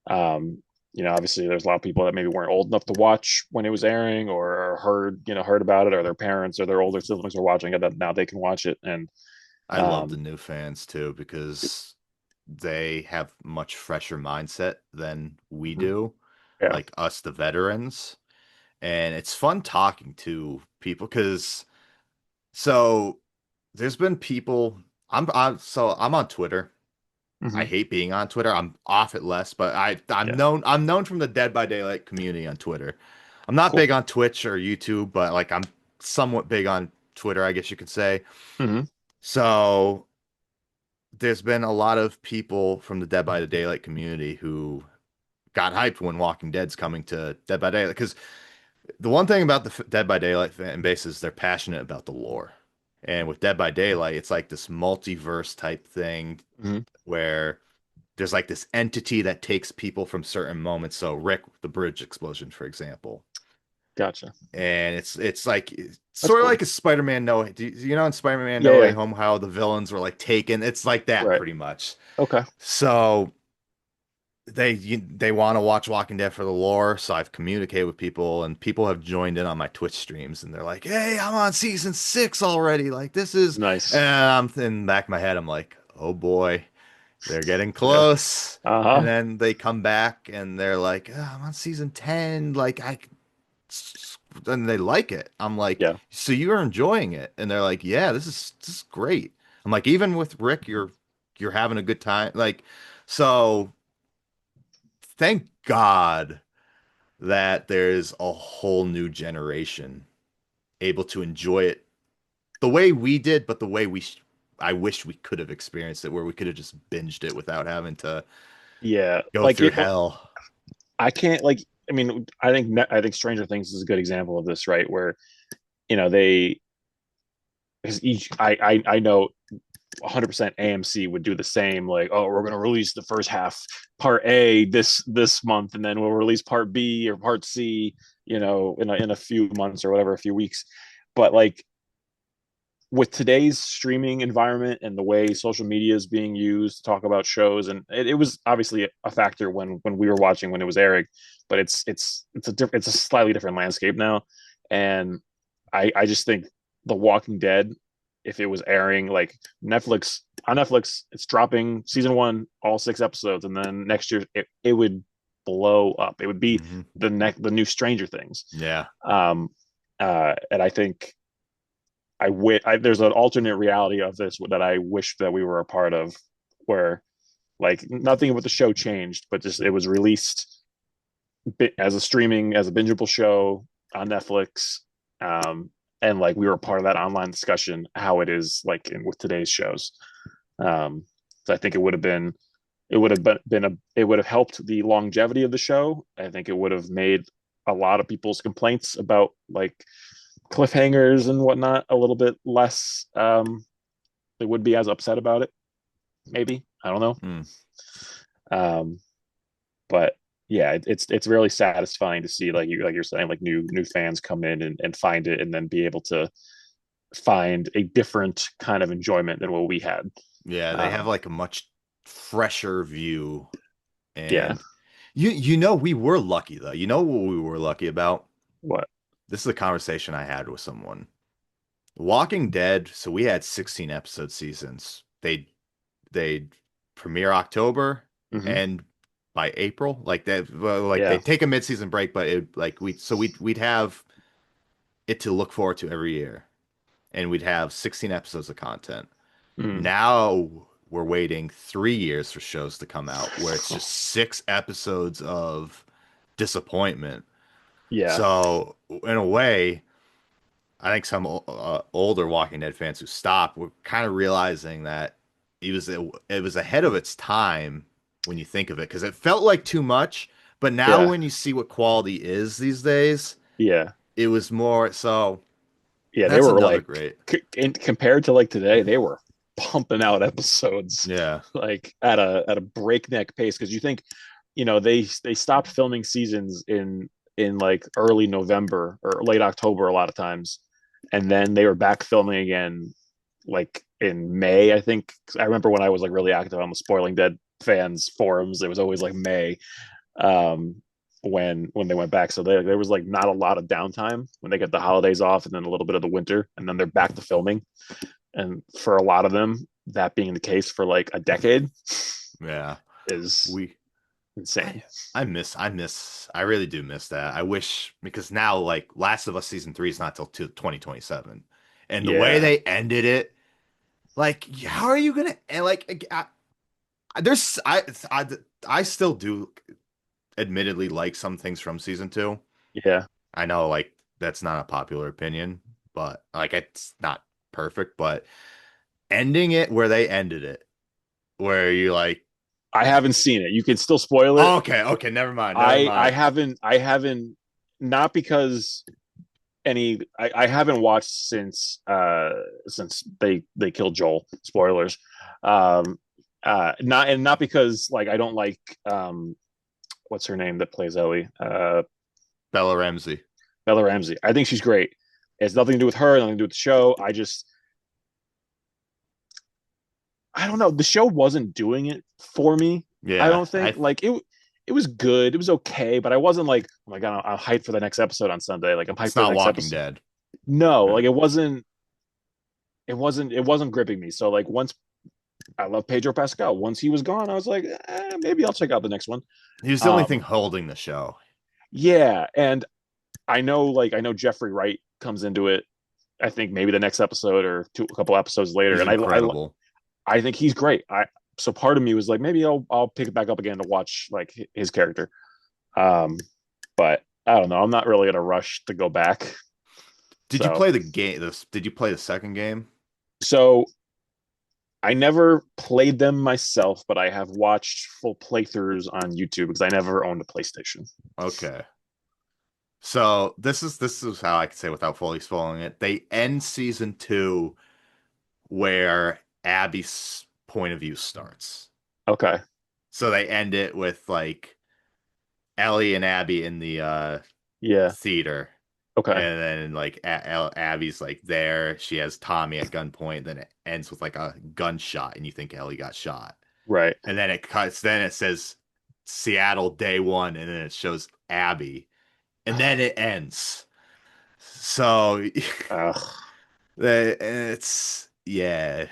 um, obviously there's a lot of people that maybe weren't old enough to watch when it was airing or heard about it, or their parents or their older siblings were watching it that now they can watch it. And I love the um, new fans too because they have much fresher mindset than we do, yeah. like us, the veterans. And it's fun talking to people because so there's been people. I'm on Twitter. I Hmm. hate being on Twitter. I'm off it less, but Yeah. I'm known from the Dead by Daylight community on Twitter. I'm not Cool. big on Twitch or YouTube, but like I'm somewhat big on Twitter, I guess you could say. Hmm. So there's been a lot of people from the Dead by the Daylight community who got hyped when Walking Dead's coming to Dead by Daylight because the one thing about the Dead by Daylight fan base is they're passionate about the lore. And with Dead by Daylight, it's like this multiverse type thing Hmm. where there's like this entity that takes people from certain moments. So Rick, the bridge explosion, for example. Gotcha. And it's like it's That's sort of cool. like a Spider-Man do you know in Spider-Man Yeah. No Way Yeah. Home how the villains were like taken? It's like that Right. pretty much. Okay. So they want to watch Walking Dead for the lore, so I've communicated with people, and people have joined in on my Twitch streams, and they're like, "Hey, I'm on season 6 already. Like this is," and Nice. I'm in the back of my head, I'm like, "Oh boy, they're getting Yeah. close." And Uh-huh. then they come back and they're like, "Oh, I'm on season 10. Like and they like it. I'm like, Yeah. "So you're enjoying it?" And they're like, "Yeah, this is great." I'm like, "Even with Rick, you're having a good time." Like, so thank God that there's a whole new generation able to enjoy it the way we did, but the way I wish we could have experienced it, where we could have just binged it without having to Yeah. go Like through it hell. I can't like I mean, I think Stranger Things is a good example of this, right? Where, they because each I know 100% AMC would do the same. Like, oh, we're going to release the first half, part A, this month, and then we'll release part B or part C, in a few months or whatever, a few weeks. But like with today's streaming environment and the way social media is being used to talk about shows, and it was obviously a factor when we were watching when it was airing, but it's a slightly different landscape now, and I just think The Walking Dead, if it was airing like Netflix, it's dropping season one, all 6 episodes, and then next year it would. blow up. It would be Hmm. the new Stranger Things. Yeah. Um, and I think there's an alternate reality of this that I wish that we were a part of, where like nothing with the show changed, but just it was released as a streaming as a bingeable show on Netflix. Um, and like we were part of that online discussion, how it is like with today's shows. Um, so I think it would have helped the longevity of the show. I think it would have made a lot of people's complaints about like cliffhangers and whatnot a little bit less. They would be as upset about it. Maybe, I don't know. Mm. Um, but yeah, it's really satisfying to see like you're saying like new fans come in and find it and then be able to find a different kind of enjoyment than what we had. Yeah, they have Um, like a much fresher view. yeah, And you know we were lucky though. You know what we were lucky about? what? This is a conversation I had with someone. Walking Dead, so we had 16 episode seasons. They premiere October Hmm. and by April, like that, well, like they Yeah. take a mid-season break, but it like we'd have it to look forward to every year, and we'd have 16 episodes of content. Mm. Now we're waiting 3 years for shows to come out where it's just 6 episodes of disappointment. Yeah. So in a way, I think some older Walking Dead fans who stopped were kind of realizing that it was ahead of its time when you think of it because it felt like too much. But now Yeah. when you see what quality is these days, Yeah. it was more so. Yeah. They That's were another like great. compared to like today, they were pumping out episodes Yeah. like at a breakneck pace because you think, they stopped filming seasons in like early November or late October a lot of times, and then they were back filming again like in May. I think I remember when I was like really active on the Spoiling Dead fans forums, it was always like May, um, when they went back. So there was like not a lot of downtime when they get the holidays off, and then a little bit of the winter, and then they're back to filming. And for a lot of them, that being the case for like a decade Yeah. is We insane. I really do miss that. I wish because now like Last of Us season 3 is not till 2027. And the way Yeah, they ended it, like how are you gonna and like there's I still do admittedly like some things from season 2. yeah. I know like that's not a popular opinion, but like it's not perfect, but ending it where they ended it, where you like I haven't seen it. You can still spoil it. oh, okay, never mind, never I mind. haven't, not because I haven't watched since they killed Joel. Spoilers. Um not because like I don't like what's her name that plays Ellie? Bella Ramsey. Bella Ramsey. I think she's great. It has nothing to do with her, nothing to do with the show. I don't know. The show wasn't doing it for me. I Yeah, don't think like it was good. It was okay, but I wasn't like, oh my god, I'm hyped for the next episode on Sunday. Like I'm hyped it's for the not next Walking episode. Dead. No, Yeah. like it wasn't gripping me. So like once I love Pedro Pascal. Once he was gone, I was like, maybe I'll check out the next one. He was the only thing Um, holding the show. yeah, and I know Jeffrey Wright comes into it. I think maybe the next episode or a couple episodes later, He's and incredible. I think he's great. So part of me was like, maybe I'll pick it back up again to watch like his character. Um, but I don't know. I'm not really in a rush to go back. Did you So play the game? Did you play the second game? so I never played them myself, but I have watched full playthroughs on YouTube because I never owned a PlayStation. Okay. So this is how I can say without fully spoiling it. They end season 2 where Abby's point of view starts. Okay. So they end it with like Ellie and Abby in the Yeah. theater. Okay. And then like Abby's like there. She has Tommy at gunpoint. Then it ends with like a gunshot, and you think Ellie got shot. Right. And then it cuts. Then it says Seattle day one, and then it shows Abby, and then it ends. So Ugh. it's yeah,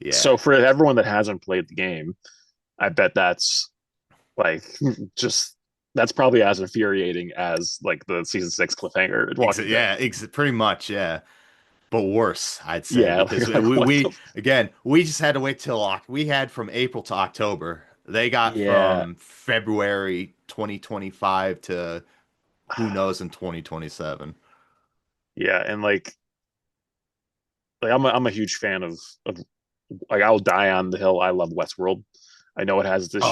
yeah. So for everyone that hasn't played the game, I bet that's like just that's probably as infuriating as like the season six cliffhanger in Walking Dead. Yeah, pretty much, yeah. But worse, I'd say, Yeah, because like what the again, we just had to wait till we had from April to October. They got yeah, from February 2025 to who knows in 2027. yeah, and like I'm a huge fan of like I'll die on the hill. I love Westworld. I know it has its Oh, issues.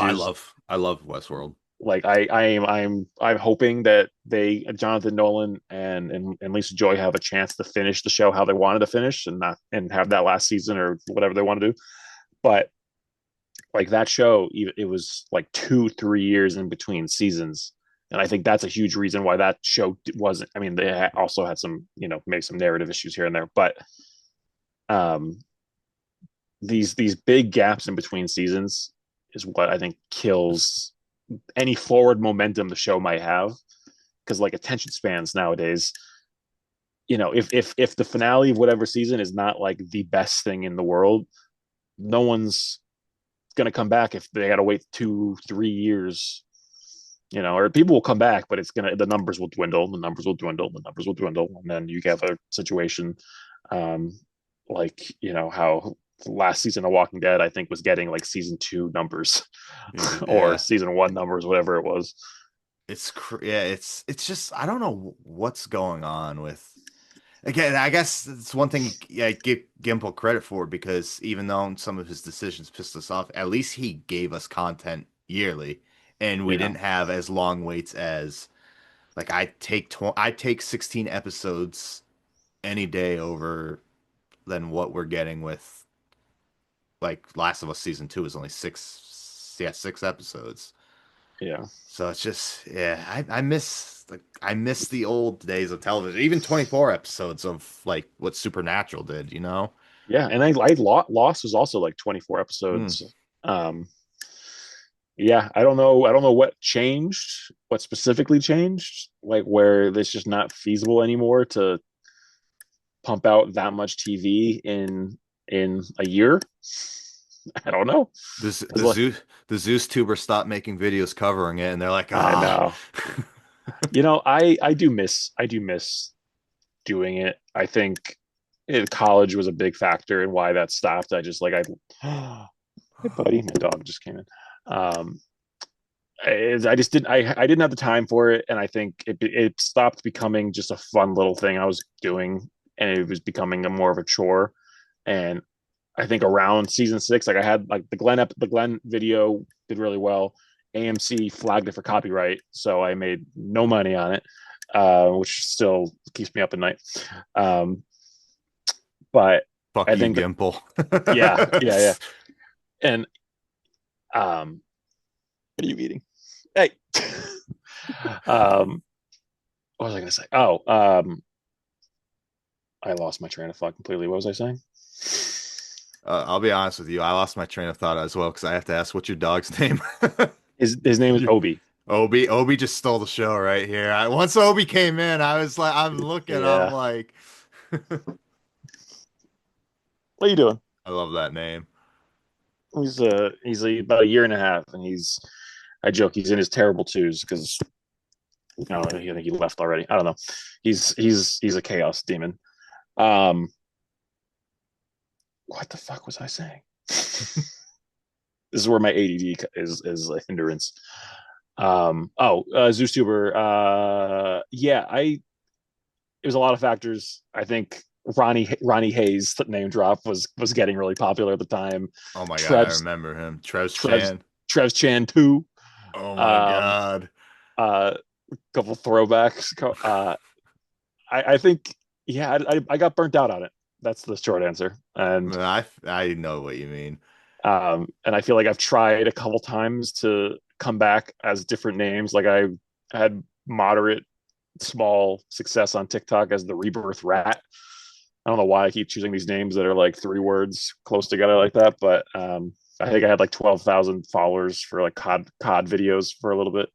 I love Westworld. Like I'm hoping that they Jonathan Nolan and Lisa Joy have a chance to finish the show how they wanted to finish and not and have that last season or whatever they want to do. But like that show, it was like 2 3 years in between seasons, and I think that's a huge reason why that show wasn't. I mean, they also had some maybe some narrative issues here and there, but um these big gaps in between seasons is what I think kills any forward momentum the show might have, because like attention spans nowadays, if the finale of whatever season is not like the best thing in the world, no one's gonna come back if they got to wait 2 3 years. Or people will come back, but the numbers will dwindle, the numbers will dwindle, the numbers will dwindle, and then you have a situation um like how last season of Walking Dead I think was getting like season two numbers or Yeah. season one numbers, whatever it was. Yeah, it's just I don't know what's going on with again, I guess it's one thing yeah, give Gimple credit for because even though some of his decisions pissed us off, at least he gave us content yearly and we Yeah, didn't have as long waits as like I take 16 episodes any day over than what we're getting with like Last of Us season 2 is only six episodes. yeah, So it's just yeah, I miss the old days of television. Even 24 episodes of like what Supernatural did, you know? yeah. And Lost was also like 24 Mm. episodes. um yeah, I don't know what changed, what specifically changed, like where it's just not feasible anymore to pump out that much TV in a year. I don't know. Because like The Zeus tuber stopped making videos covering it and they're like, I ah. know, I do miss doing it. I think college was a big factor in why that stopped. I just like I Hey buddy, my dog just came in. Um, I just didn't. I didn't have the time for it, and I think it stopped becoming just a fun little thing I was doing, and it was becoming a more of a chore. And I think around season six, like I had like the Glenn video did really well. AMC flagged it for copyright, so I made no money on it, which still keeps me up at night. Um, but Fuck I you, think Gimple. yeah, yeah, yeah, and what are you eating? Hey, what was I going to say? Oh, I lost my train of thought completely. What was I saying? I'll be honest with you. I lost my train of thought as well because I have to ask, what's your dog's name? His name is Obi. Obi just stole the show right here. Once Obi came in, I was like, I'm looking, I'm Yeah. like, What are you doing? I love that name. He's about a year and a half, and I joke he's in his terrible twos because I think he left already. I don't know. He's a chaos demon. Um, what the fuck was I saying? This is where my ADD is a hindrance. ZeusTuber. Yeah, I it was a lot of factors. I think Ronnie Hayes name drop was getting really popular at the time. Oh my God, I Trev's remember him. Trev's Trev's Chan. Trev's Chan too. Oh my Um, God. uh, couple throwbacks. I think yeah, I got burnt out on it. That's the short answer. I know what you mean. And I feel like I've tried a couple times to come back as different names. Like I had moderate small success on TikTok as the Rebirth Rat. I don't know why I keep choosing these names that are like 3 words close together like that, but I think I had like 12,000 followers for like COD videos for a little bit,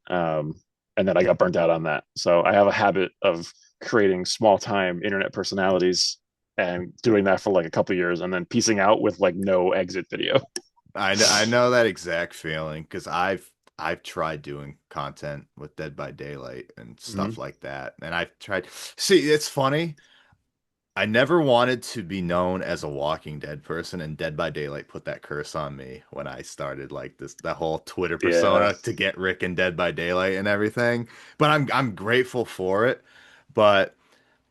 um, and then I got burnt out on that. So I have a habit of creating small time internet personalities and doing that for like a couple of years, and then piecing out with like no exit video. I know that exact feeling because I've tried doing content with Dead by Daylight and Hmm. stuff like that. And I've tried, see, it's funny. I never wanted to be known as a Walking Dead person, and Dead by Daylight put that curse on me when I started like this, that whole Twitter Yeah. persona to get Rick and Dead by Daylight and everything. But I'm grateful for it. But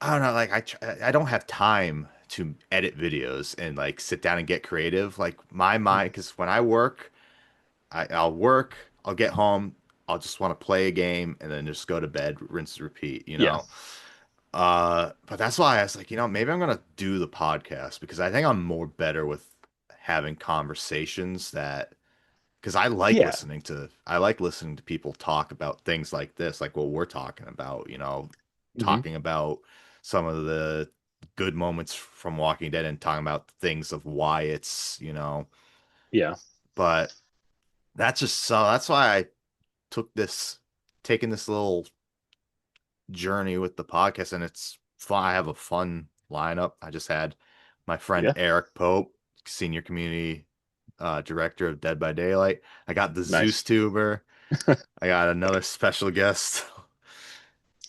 I don't know, like I don't have time to edit videos and like sit down and get creative. Like my mind, Mhm. because when I work, I'll work, I'll get home, I'll just want to play a game and then just go to bed, rinse, repeat, you Yeah. know. But that's why I was like, maybe I'm gonna do the podcast because I think I'm more better with having conversations that because Yeah. I like listening to people talk about things like this, like what we're talking about, Hmm. talking about some of the good moments from Walking Dead and talking about things of why it's. Yeah. But that's why I took this taking this little journey with the podcast, and it's fun. I have a fun lineup. I just had my friend Yeah. Eric Pope, senior community director of Dead by Daylight. I got the Zeus Nice. tuber. I got another special guest.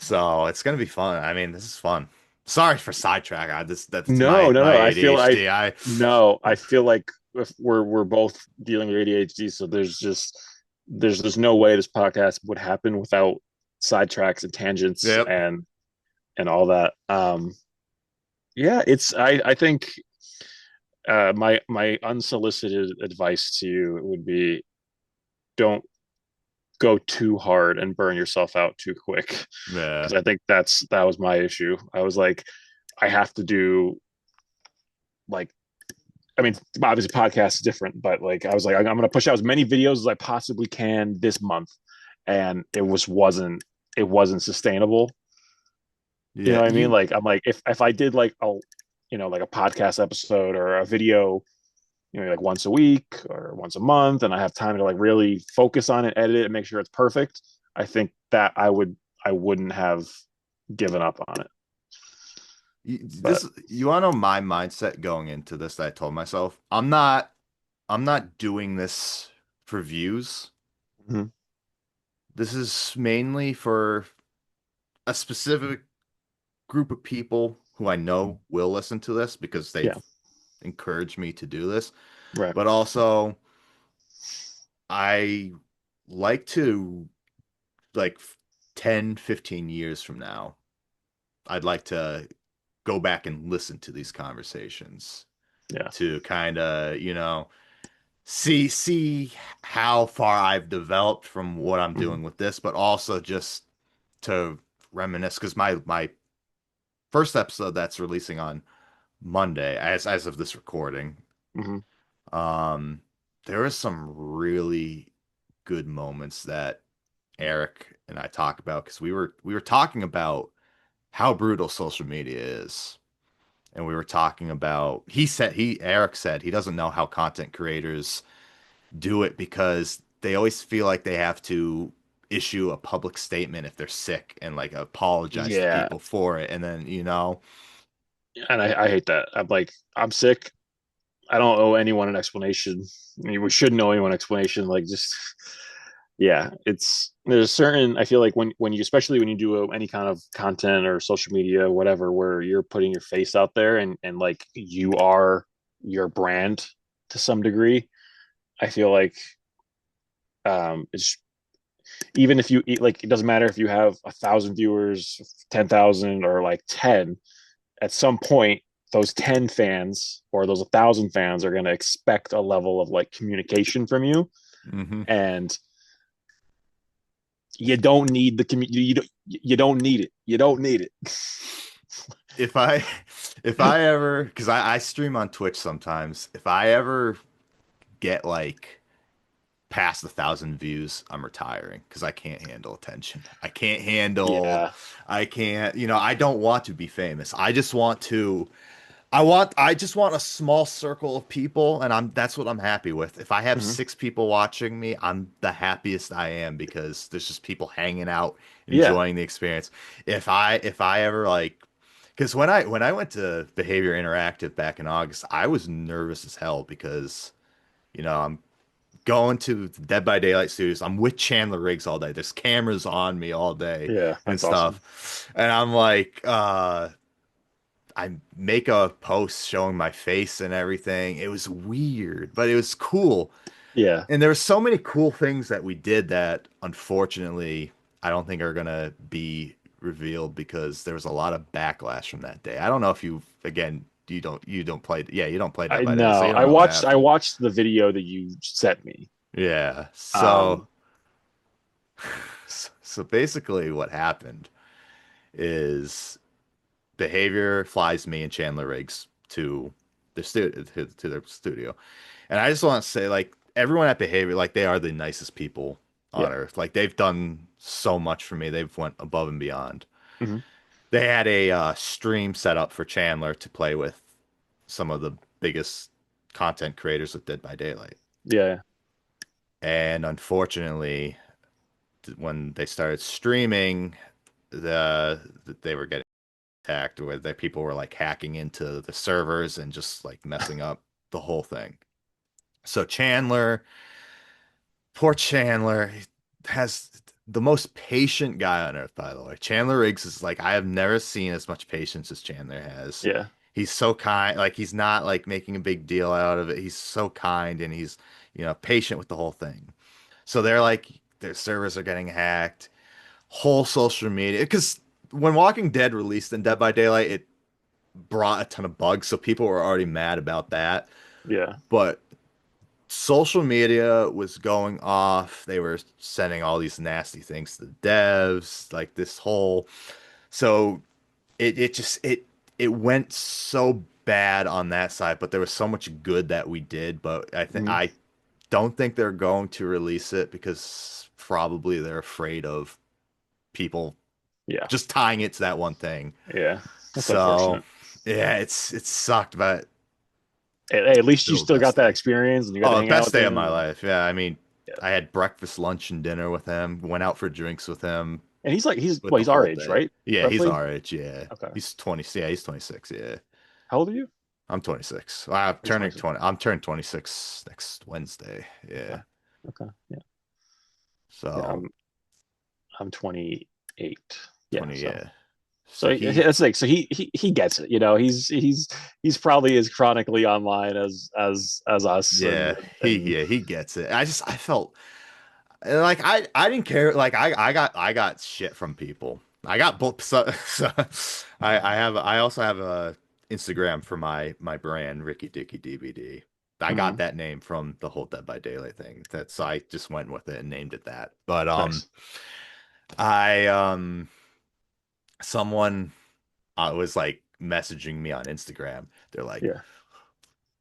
So it's gonna be fun. I mean, this is fun. Sorry for sidetrack. That's No, no, my no. I feel I ADHD. I no, I feel like if we're both dealing with ADHD, so there's no way this podcast would happen without sidetracks and tangents yep. and all that. Yeah, it's I think my unsolicited advice to you would be don't go too hard and burn yourself out too quick Yeah. because I think that was my issue. I was like, I have to do like I mean, obviously podcast is different, but like I was like, I'm gonna push out as many videos as I possibly can this month, and it wasn't sustainable. You know Yeah. what I mean? You Like I'm like if I did like like a podcast episode or a video, like once a week or once a month, and I have time to like really focus on it, edit it, and make sure it's perfect. I think that I wouldn't have given up on it. But you want to know my mindset going into this that I told myself? I'm not doing this for views. mhm, This is mainly for a specific group of people who I know will listen to this because yeah, they've encouraged me to do this. right. But also, I like to, like 10, 15 years from now, I'd like to go back and listen to these conversations Yeah. to kind of, see how far I've developed from what I'm Hmm. doing with this, but also just to reminisce because my first episode that's releasing on Monday, as of this recording, Hmm. um, there are some really good moments that Eric and I talk about because we were talking about how brutal social media is. And we were talking about Eric said he doesn't know how content creators do it because they always feel like they have to issue a public statement if they're sick and like apologize to Yeah. people for it. And then, And I hate that. I'm like, I'm sick. I don't owe anyone an explanation. I mean, we shouldn't owe anyone an explanation. Like, just yeah, there's a certain. I feel like when you especially when you do any kind of content or social media, whatever, where you're putting your face out there and like you are your brand to some degree. I feel like it's even if you like it doesn't matter if you have 1,000 viewers, 10,000 or like 10 at some point those 10 fans or those 1,000 fans are going to expect a level of like communication from you, hmm and you don't need the community. You don't need it. You don't need it. if I if I ever because I stream on Twitch sometimes, if I ever get like past 1,000 views, I'm retiring because I can't handle attention. Yeah. I can't, I don't want to be famous. I just want a small circle of people, and that's what I'm happy with. If I have Hmm. 6 people watching me, I'm the happiest I am because there's just people hanging out, Yeah. enjoying the experience. If I ever like, because when I went to Behavior Interactive back in August, I was nervous as hell because I'm going to the Dead by Daylight studios. I'm with Chandler Riggs all day. There's cameras on me all day Yeah, and that's awesome. stuff. And I'm like, I make a post showing my face and everything. It was weird, but it was cool. Yeah. And there were so many cool things that we did that unfortunately I don't think are gonna be revealed because there was a lot of backlash from that day. I don't know if you again you don't play you don't play Dead I by Daylight, so know. you don't know what I happened. watched the video that you sent me. Yeah. Um, So basically what happened is Behavior flies me and Chandler Riggs to to their studio. And I just want to say, like, everyone at Behavior, like, they are the nicest people on yeah. earth. Like, they've done so much for me. They've went above and beyond. Hmm. They had a stream set up for Chandler to play with some of the biggest content creators with Dead by Daylight. Yeah. And unfortunately, when they started streaming, the they were getting attacked, where the people were like hacking into the servers and just like messing up the whole thing. So Chandler, poor Chandler, has the most patient guy on earth, by the way. Chandler Riggs is like, I have never seen as much patience as Chandler has. Yeah. He's so kind, like he's not like making a big deal out of it. He's so kind and he's, patient with the whole thing. So they're like, their servers are getting hacked, whole social media. Because when Walking Dead released in Dead by Daylight, it brought a ton of bugs, so people were already mad about that. Yeah. But social media was going off. They were sending all these nasty things to the devs, like this whole. So it went so bad on that side, but there was so much good that we did. But Hmm. I don't think they're going to release it because probably they're afraid of people Yeah. just tying it to that one thing. Yeah. That's So unfortunate. yeah, it sucked, but Hey, at least you still the still got best that day. experience and you got to Oh, hang out best with day of him. my And life. Yeah, I mean, yeah. I had breakfast, lunch, and dinner with him. Went out for drinks with him And with the he's our whole age, day. right? Yeah, he's Roughly. our age. Yeah, Okay. he's 20. Yeah, he's 26. Yeah, How old are you? I'm 26. I'm He's turning 26. 20. I'm turning 26 next Wednesday. Okay. Yeah. Okay. Yeah. Yeah. So I'm 28. Yeah. 20. So Yeah. so So he. that's like so he gets it. He's probably as chronically online as us and He gets it. I felt like I didn't care. Like I got shit from people. I got both. So I also have a Instagram for my brand Ricky Dicky DVD. I got Mhm. that name from the whole Dead by Daylight thing. That's so I just went with it and named it that. But Nice. I someone was like messaging me on Instagram. They're like, Yeah.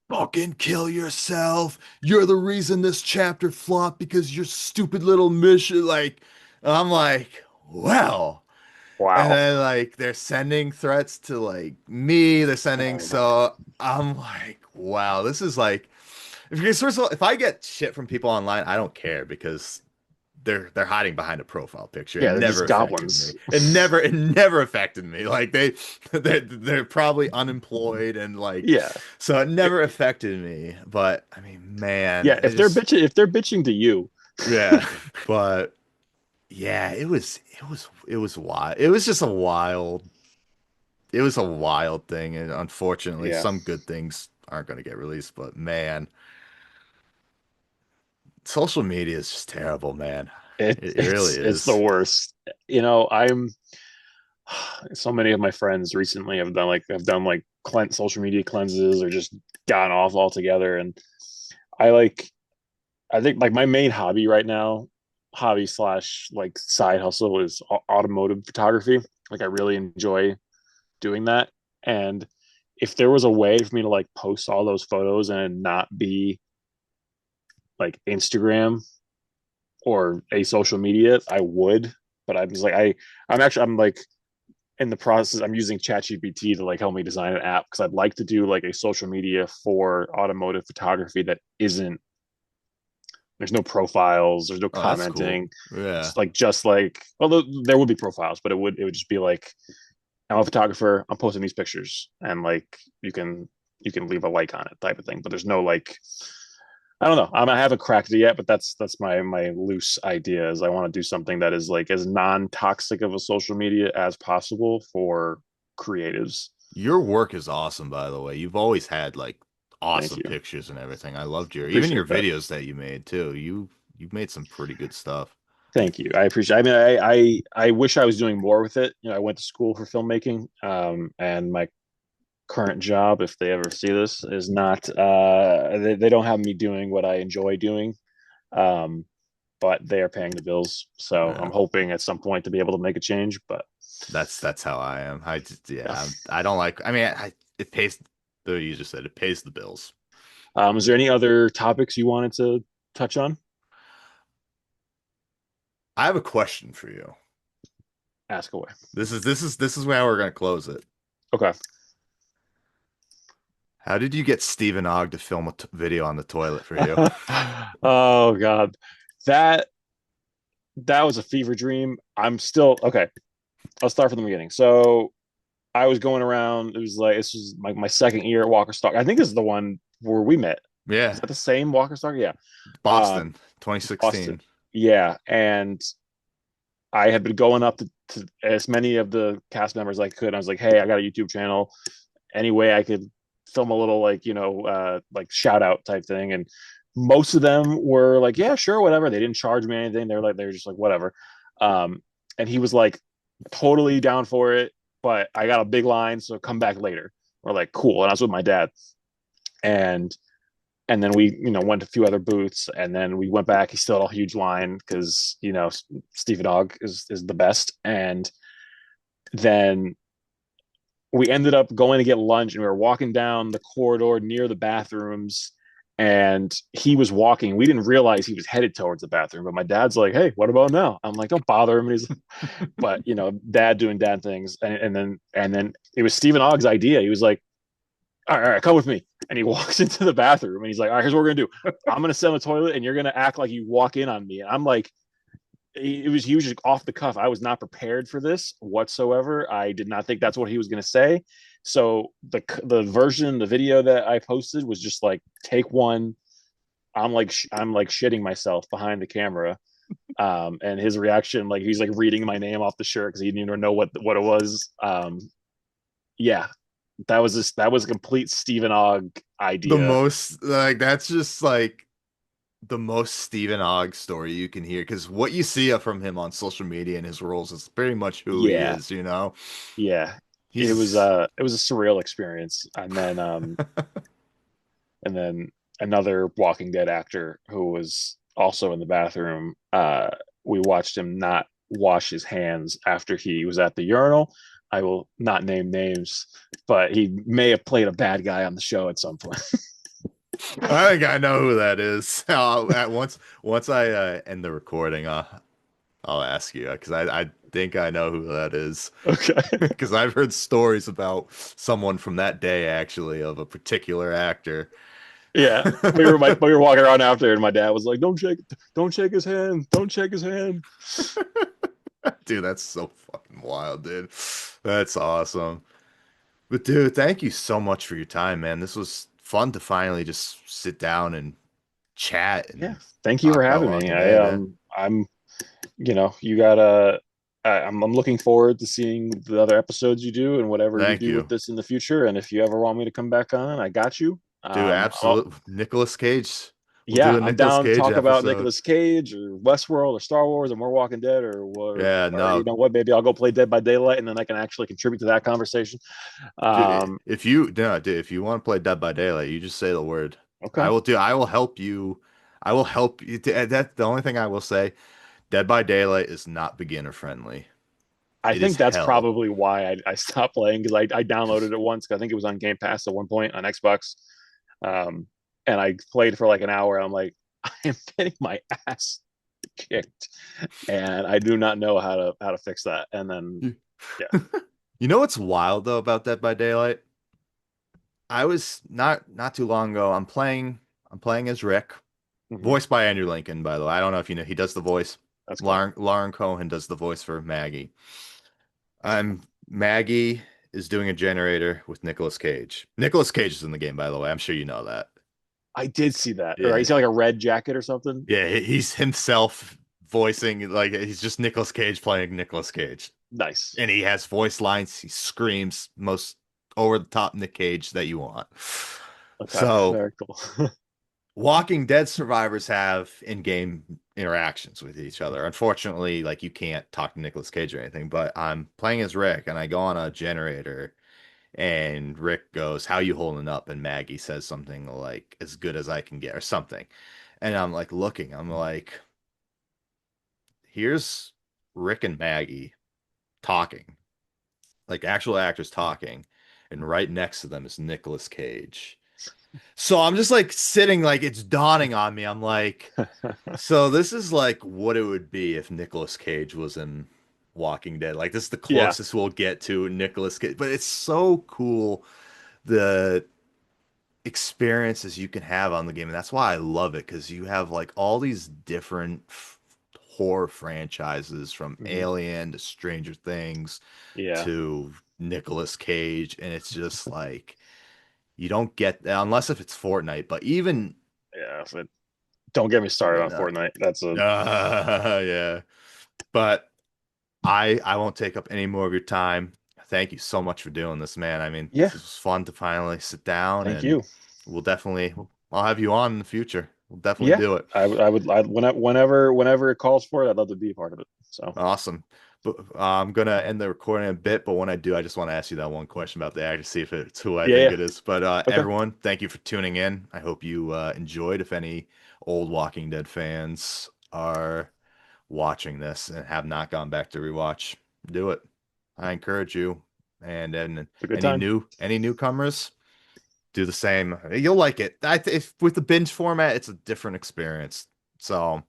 fucking kill yourself. You're the reason this chapter flopped because your stupid little mission. Like, I'm like, well. And Wow. then like they're sending threats to like me. They're sending Oh my so I'm like, wow, this is like because first of all, if I get shit from people online, I don't care because they're hiding behind a profile picture. It Yeah, they're never just affected me. goblins. It never affected me. Like they're probably unemployed and like Yeah. so it It- never affected me. But I mean, man, yeah, it just if they're bitching to you. yeah. But yeah, it was wild. It was just a wild it was a wild thing, and unfortunately, Yeah. some good things aren't going to get released. But man, social media is just terrible, man. It really It's the is. worst. I'm so many of my friends recently have done like social media cleanses or just gone off altogether. And I like I think like my main hobby right now, hobby slash like side hustle is automotive photography. Like I really enjoy doing that. And if there was a way for me to like post all those photos and not be like Instagram or a social media, I would. But I'm just like I'm like in the process. I'm using ChatGPT to like help me design an app because I'd like to do like a social media for automotive photography that isn't. There's no profiles. There's no Oh, that's cool. commenting. Yeah. Just like well, there would be profiles, but it would just be like I'm a photographer. I'm posting these pictures, and like you can leave a like on it type of thing. But there's no like I don't know. I haven't cracked it yet, but that's my loose idea. Is I want to do something that is like as non-toxic of a social media as possible for creatives. Your work is awesome, by the way. You've always had like Thank awesome you. pictures and everything. I loved your even your Appreciate that. videos that you made too. You've made some pretty good stuff. Thank you. I appreciate. I mean, I wish I was doing more with it. I went to school for filmmaking, and my current job, if they ever see this, is not. They don't have me doing what I enjoy doing, um, but they are paying the bills. So I'm Yeah. hoping at some point to be able to make a change. But That's how I am. yeah. I don't like. I mean, it pays. The you just said it pays the bills. Is there any other topics you wanted to touch on? I have a question for you. Ask away. This is where we're gonna close it. Okay. How did you get Stephen Ogg to film a video on the toilet for you? Oh God, that that was a fever dream. I'm still okay. I'll start from the beginning. So I was going around. It was like this was my second year at Walker Stalk. I think this is the one where we met. Is Yeah, that the same Walker Stalk? Yeah. Boston, Boston. 2016. Yeah. And I had been going up to as many of the cast members as I could. I was like, hey, I got a YouTube channel. Any way I could film a little like, like shout out type thing. And most of them were like, yeah, sure, whatever. They didn't charge me anything. They were just like, whatever. And he was like totally down for it, but I got a big line, so come back later. We're like, cool. And I was with my dad. And then we went to a few other booths, and then we went back. He still had a huge line because Stephen Ogg is the best. And then we ended up going to get lunch, and we were walking down the corridor near the bathrooms, and he was walking. We didn't realize he was headed towards the bathroom, but my dad's like, hey, what about now? I'm like, don't bother him. And he's but dad doing dad things. And then it was Stephen Ogg's idea. He was like, all right, come with me. And he walks into the bathroom, and he's like, all right, here's what we're gonna do. I'm gonna sit on the toilet, and you're gonna act like you walk in on me. And I'm like, he was just off the cuff. I was not prepared for this whatsoever. I did not think that's what he was gonna say. So the video that I posted was just like take one. I'm like shitting myself behind the camera. And his reaction, like he's like reading my name off the shirt because he didn't even know what it was. Yeah, that was a complete Stephen Ogg The idea. most like that's just like the most Stephen Ogg story you can hear because what you see from him on social media and his roles is pretty much who he Yeah, is, you know? yeah. He's It was a surreal experience. And then another Walking Dead actor who was also in the bathroom. We watched him not wash his hands after he was at the urinal. I will not name names, but he may have played a bad guy on the show at some point. I think I know who that is. At once I end the recording, I'll ask you because I think I know who that is Okay. because I've heard stories about someone from that day actually of a particular actor. Yeah. We were walking around after, and my dad was like, don't shake his hand. Don't shake his hand. Dude, that's so fucking wild, dude. That's awesome. But dude, thank you so much for your time, man. This was fun to finally just sit down and chat Yeah. and Thank you for talk about having me. Walking Dead. Yeah. I'm you gotta I'm looking forward to seeing the other episodes you do and whatever you Thank do with you. this in the future. And if you ever want me to come back on, I got you. Dude, I'll, absolute Nicolas Cage. We'll do yeah, a I'm Nicolas down to Cage talk about episode. Nicolas Cage or Westworld or Star Wars or more Walking Dead Yeah, or you no. know what, maybe I'll go play Dead by Daylight and then I can actually contribute to that conversation. Dude, Um, if you no, dude, if you want to play Dead by Daylight, you just say the word. okay. I will help you. I will help you. That's the only thing I will say. Dead by Daylight is not beginner friendly. I It is think that's hell. probably why I stopped playing because I downloaded it once. 'Cause I think it was on Game Pass at one point on Xbox. Um, and I played for like an hour. I'm like, I am getting my ass kicked, and I do not know how to fix that. And then, You yeah. you know what's wild though about Dead by Daylight? I was not too long ago. I'm playing as Rick, Hmm. voiced by Andrew Lincoln, by the way. I don't know if you know he does the voice. That's cool. Lauren Cohen does the voice for Maggie. I'm Maggie is doing a generator with Nicolas Cage. Nicolas Cage is in the game, by the way. I'm sure you know that. I did see that. Or Yeah, he's got like a red jacket or something. yeah, he's himself voicing like he's just Nicolas Cage playing Nicolas Cage, Nice. and he has voice lines. He screams most over the top Nick Cage that you want. Okay, So, very cool. Walking Dead survivors have in-game interactions with each other. Unfortunately, like you can't talk to Nicolas Cage or anything, but I'm playing as Rick and I go on a generator and Rick goes, "How you holding up?" And Maggie says something like, "As good as I can get," or something. And I'm like looking, I'm like, here's Rick and Maggie talking, like actual actors talking, and right next to them is Nicolas Cage. So I'm just like sitting, like it's dawning on me. I'm like, so this is like what it would be if Nicolas Cage was in Walking Dead. Like this is the Yeah. closest we'll get to Nicolas Cage, but it's so cool the experiences you can have on the game, and that's why I love it because you have like all these different horror franchises from Hmm. Alien to Stranger Things Yeah. to Nicolas Cage, and it's just like you don't get unless if it's Fortnite, but even Yeah. But don't get me started on uh, Fortnite. That's a yeah. But I won't take up any more of your time. Thank you so much for doing this, man. I mean, yeah. this was fun to finally sit down Thank and you. we'll definitely I'll have you on in the future. We'll definitely Yeah. do it. I would whenever it calls for it, I'd love to be a part of it. So Awesome. But I'm gonna end the recording in a bit, but when I do, I just want to ask you that one question about the actor, see if it's who I yeah, think yeah. it is. But Okay. everyone, thank you for tuning in. I hope you enjoyed. If any old Walking Dead fans are watching this and have not gone back to rewatch, do it. I encourage you. And It's a good time any newcomers, do the same. You'll like it. If with the binge format, it's a different experience. So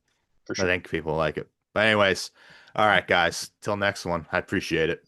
for I sure. think people like it. But anyways, all right, guys. Till next one. I appreciate it.